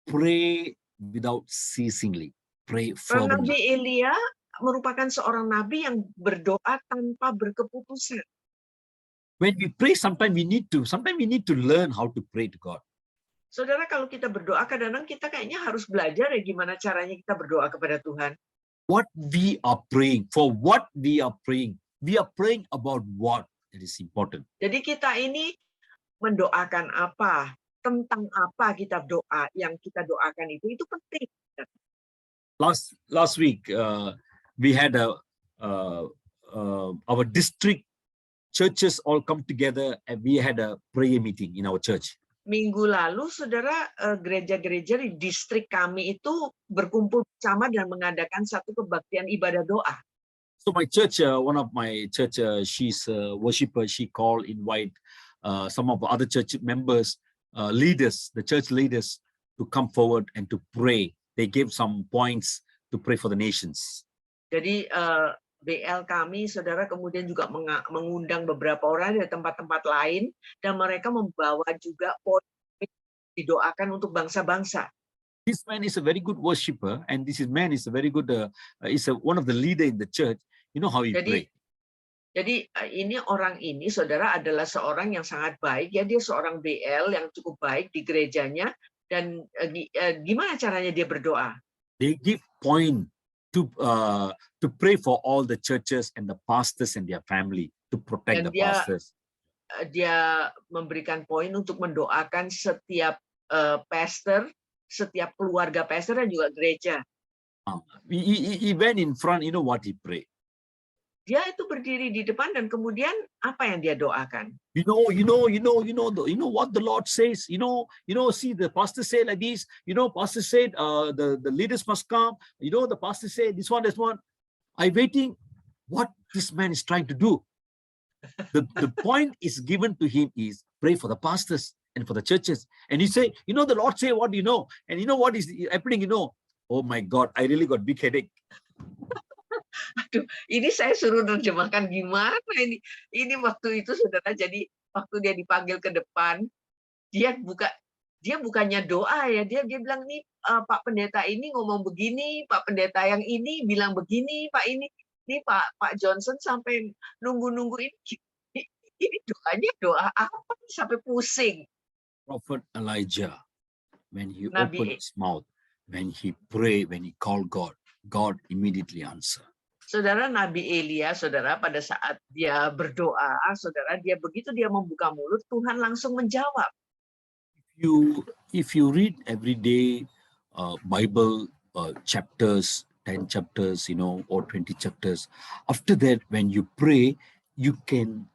pray without ceasingly, pray Nabi fervently. Elia merupakan seorang nabi yang berdoa tanpa berkeputusan. When we pray, sometimes we need to learn how to pray to God. Saudara, kalau kita berdoa, kadang-kadang kita kayaknya harus belajar ya gimana caranya kita berdoa kepada Tuhan. What we are praying, for what we are praying about what? That is important. Jadi kita ini mendoakan apa, tentang apa kita doa, yang kita doakan itu penting. Last week, we had our district churches all come together and we had a prayer meeting in our church. Minggu lalu, saudara, gereja-gereja di distrik kami itu berkumpul bersama dan mengadakan satu kebaktian ibadah doa. So my church, one of my church, she's a worshiper. She invite some of the other church members, leaders, the church leaders, to come forward and to pray. They gave some points to pray for the nations. Jadi BL kami, saudara, kemudian juga mengundang beberapa orang dari tempat-tempat lain, dan mereka membawa juga poin didoakan untuk bangsa-bangsa. This man is a very good worshiper, and this man is a very good, one of the leader in the church. You know how he pray. Jadi orang ini, saudara, adalah seorang yang sangat baik. Ya, dia seorang BL yang cukup baik di gerejanya. Dan gimana caranya dia berdoa? They give point to pray for all the churches and the pastors and their family, to protect the pastors. Dia memberikan poin untuk mendoakan setiap pastor, setiap keluarga pastor dan juga gereja. He went in front. You know what he prayed? Dia itu berdiri di depan dan kemudian apa yang dia doakan? You know what the Lord says. See, the pastor said like this. Pastor said the leaders must come. The pastor said this one. I'm waiting. What this man is trying to do? The point is given to him is pray for the pastors and for the churches. And he say, the Lord say what you know, and you know what is happening. Oh my God, I really got big headache. Aduh, ini saya suruh terjemahkan gimana ini? Ini waktu itu saudara, jadi waktu dia dipanggil ke depan, dia buka dia bukannya doa ya, dia bilang nih, Pak Pendeta ini ngomong begini, Pak Pendeta yang ini bilang begini, Pak ini Pak Johnson sampai nunggu-nunggu ini doanya doa apa nih sampai pusing. Prophet Elijah, when he Nabi opened his mouth, when he prayed, when he called God, God immediately answered. Saudara Nabi Elia, saudara pada saat dia berdoa, saudara begitu dia membuka mulut, Tuhan langsung menjawab. If you read every day Bible chapters, 10 chapters, or 20 chapters, after that, when you pray, you can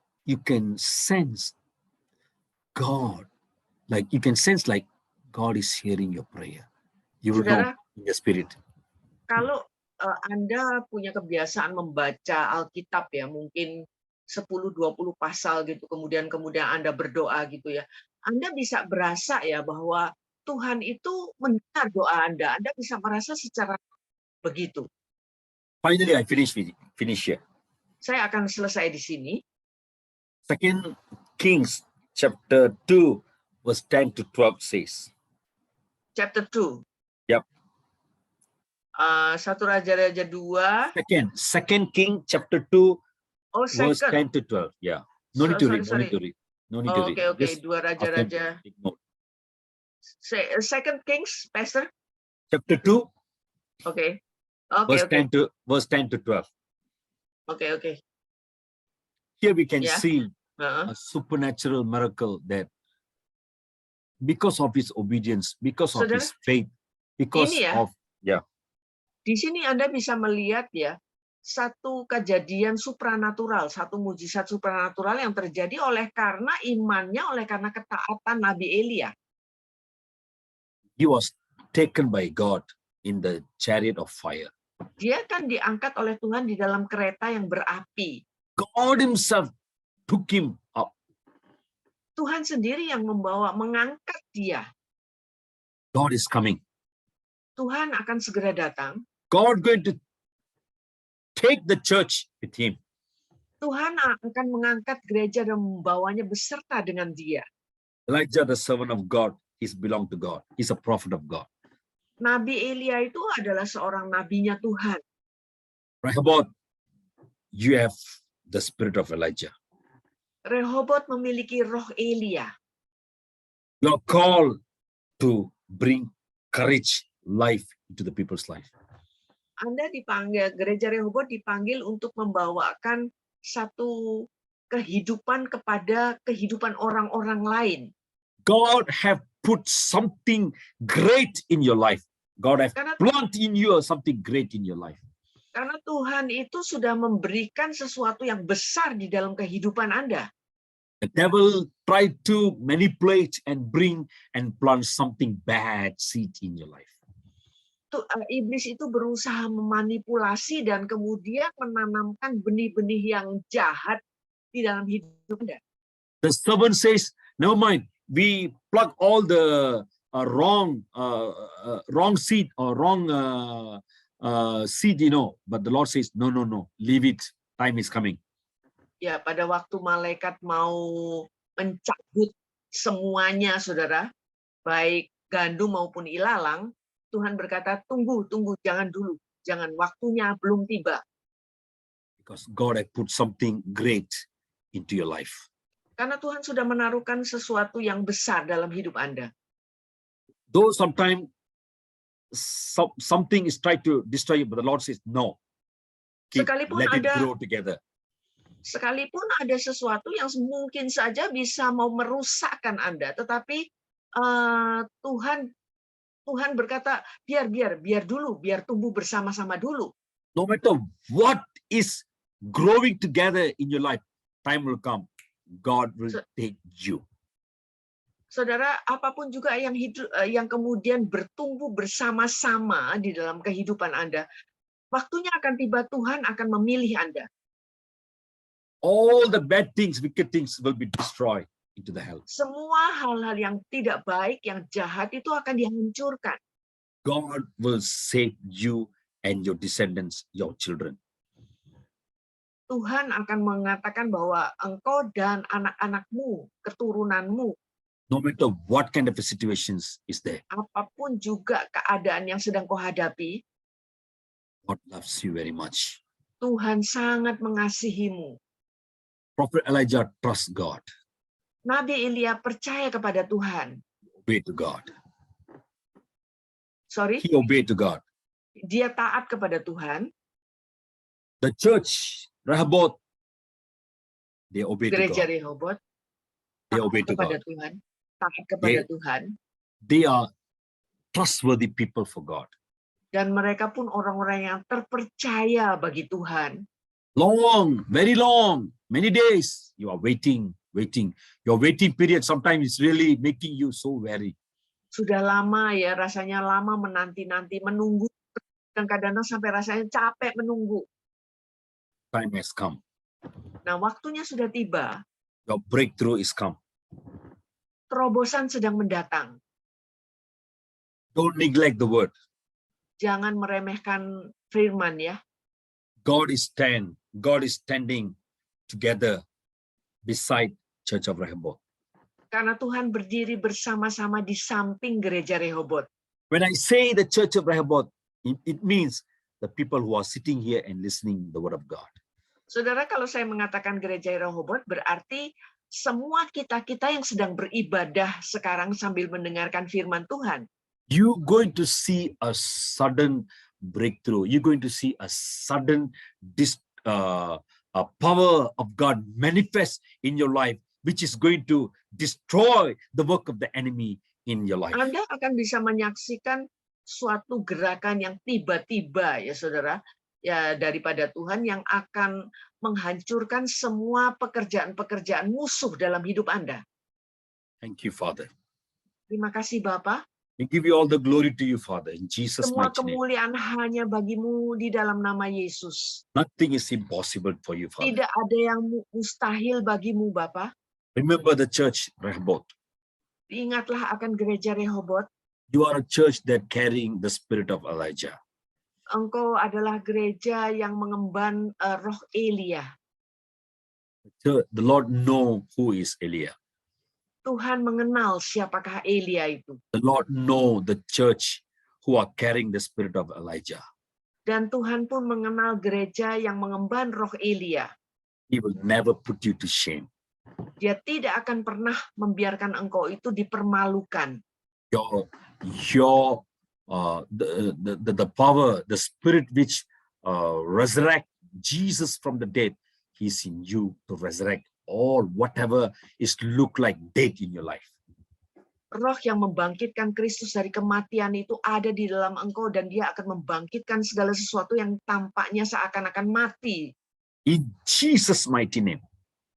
sense God, like you can sense like God is hearing your prayer. You will know Saudara, in the spirit. kalau Anda punya kebiasaan membaca Alkitab ya, mungkin 10-20 pasal gitu, kemudian Anda berdoa gitu ya, Anda bisa berasa ya bahwa Tuhan itu mendengar doa Anda. Anda bisa merasa secara begitu. Finally, I finish here. Saya akan selesai di sini. 2 Kings chapter 2 verse 10 to 12 says. Chapter 2. Yep. 1 Raja-Raja 2. Second King chapter 2 verse 10 to 12. Yeah. No need to read. No need to read. Okay. 2 Raja-Raja. Second Kings, Pastor. Chapter 2. Okay. Verse 10 to 12. Okay. Here we can Yeah. see a supernatural miracle that because of his obedience, because of his faith, because of Di sini Anda bisa melihat ya, satu kejadian supranatural, satu mujizat supranatural yang terjadi karena imannya, karena ketaatan Nabi Elia. He was taken by God in the chariot of fire. Dia kan diangkat oleh Tuhan di dalam kereta yang berapi. God himself took him up. Tuhan sendiri yang mengangkat dia. God is coming. Tuhan akan segera datang. God going to take the church with him. Tuhan akan mengangkat gereja dan membawanya beserta dengan dia. Elijah, the servant of God, is belong to God. He's a prophet of God. Nabi Elia itu adalah seorang nabinya Tuhan. Rehoboth, you have the spirit of Elijah. Rehoboth memiliki roh Elia. You are called to bring courage, life into the people's life. Anda dipanggil, gereja Rehoboth dipanggil untuk membawakan satu kehidupan kepada kehidupan orang-orang lain. God have put something great in your life. God have planted in you something great in your life. Karena Tuhan itu sudah memberikan sesuatu yang besar di dalam kehidupan Anda. The devil tried to manipulate and bring and plant something bad seed in your life. Iblis itu berusaha memanipulasi dan kemudian menanamkan benih-benih yang jahat di dalam hidup Anda. The servant says, never mind, we plug all the wrong seed or wrong seed, but the Lord says, no, leave it, time is coming. Ya, pada waktu malaikat mau mencabut semuanya, saudara, baik gandum maupun ilalang, Tuhan berkata, tunggu, jangan dulu. Jangan, waktunya belum tiba. Because God had put something great into your life. Karena Tuhan sudah menaruhkan sesuatu yang besar dalam hidup Anda. Though sometimes something is trying to destroy you, but the Lord says, no. Let it grow together. Sekalipun ada sesuatu yang mungkin saja bisa mau merusakkan Anda, tetapi Tuhan berkata, biar dulu, biar tumbuh bersama-sama dulu. No matter what is growing together in your life, time will come. God will take you. Saudara, apapun juga yang kemudian bertumbuh bersama-sama di dalam kehidupan Anda, waktunya akan tiba, Tuhan akan memilih Anda. All the bad things, wicked things will be destroyed into the hell. Semua hal-hal yang tidak baik, yang jahat itu akan dihancurkan. God will save you and your descendants, your children. Tuhan akan mengatakan bahwa engkau dan anak-anakmu, keturunanmu, no matter what kind of situations is there, apapun juga keadaan yang sedang kau hadapi, God loves you very much. Tuhan sangat mengasihimu. Prophet Elijah trusts God, Nabi Elia percaya kepada Tuhan. obey to God. Sorry, He obeyed to God. dia taat kepada Tuhan. The church, Rehoboth, they obeyed to Gereja God. Rehoboth They taat obeyed to kepada God. Tuhan. Taat kepada They- Tuhan. They are trustworthy people for God. Dan mereka pun orang-orang yang terpercaya bagi Tuhan. Long, very long, many days, you are waiting. Your waiting period sometimes is really making you so weary. Sudah lama ya, rasanya lama menanti-nanti, menunggu. Dan kadang-kadang sampai rasanya capek menunggu. Time has come. Nah, waktunya sudah tiba. Your breakthrough is come. Terobosan sedang mendatang. Don't neglect the word. Jangan meremehkan firman ya. God is standing together beside Church of Rehoboth. Karena Tuhan berdiri bersama-sama di samping gereja Rehoboth. When I say the Church of Rehoboth, it means the people who are sitting here and listening the word of God. Saudara, kalau saya mengatakan gereja Rehoboth, berarti semua kita-kita yang sedang beribadah sekarang sambil mendengarkan firman Tuhan. You're going to see a sudden breakthrough. You're going to see a sudden a power of God manifest in your life, which is going to destroy the work of the enemy in your life. Anda akan bisa menyaksikan suatu gerakan yang tiba-tiba ya saudara, ya daripada Tuhan yang akan menghancurkan semua pekerjaan-pekerjaan musuh dalam hidup Anda. Thank you, Father. Terima kasih Bapa. We give you all the glory to you, Father, in Jesus' Semua mighty name. kemuliaan hanya bagimu di dalam nama Yesus. Nothing is impossible for you, Father. Tidak ada yang mustahil bagimu Bapa. Remember the church, Rehoboth. Ingatlah akan gereja Rehoboth. You are a church that carrying the spirit of Elijah. Engkau adalah gereja yang mengemban roh Elia. The Lord know who is Elia. Tuhan mengenal siapakah Elia itu. The Lord know the church who are carrying the spirit of Elijah. Dan Tuhan pun mengenal gereja yang mengemban roh Elia. He will never put you to shame. Dia tidak akan pernah membiarkan engkau itu dipermalukan. The power, the spirit which resurrect Jesus from the dead, he's in you to resurrect all whatever is look like dead in your life. Roh yang membangkitkan Kristus dari kematian itu ada di dalam engkau dan dia akan membangkitkan segala sesuatu yang tampaknya seakan-akan mati. In Jesus' mighty name.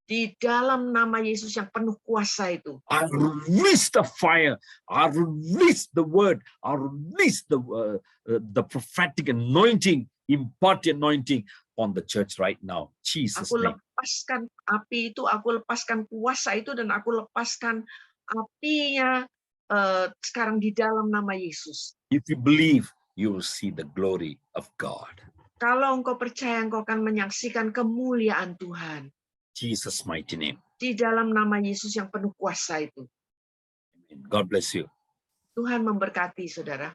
Di dalam nama Yesus yang penuh kuasa itu. I release the fire. I release the word. I release the prophetic anointing, imparted anointing on the church right now. Jesus' Aku name. lepaskan api itu, aku lepaskan kuasa itu, dan aku lepaskan apinya sekarang di dalam nama Yesus. If you believe, you will see the glory of God. Kalau engkau percaya, engkau akan menyaksikan kemuliaan Tuhan. Jesus' mighty name. Di dalam nama Yesus yang penuh kuasa itu. God bless you. Tuhan memberkati saudara.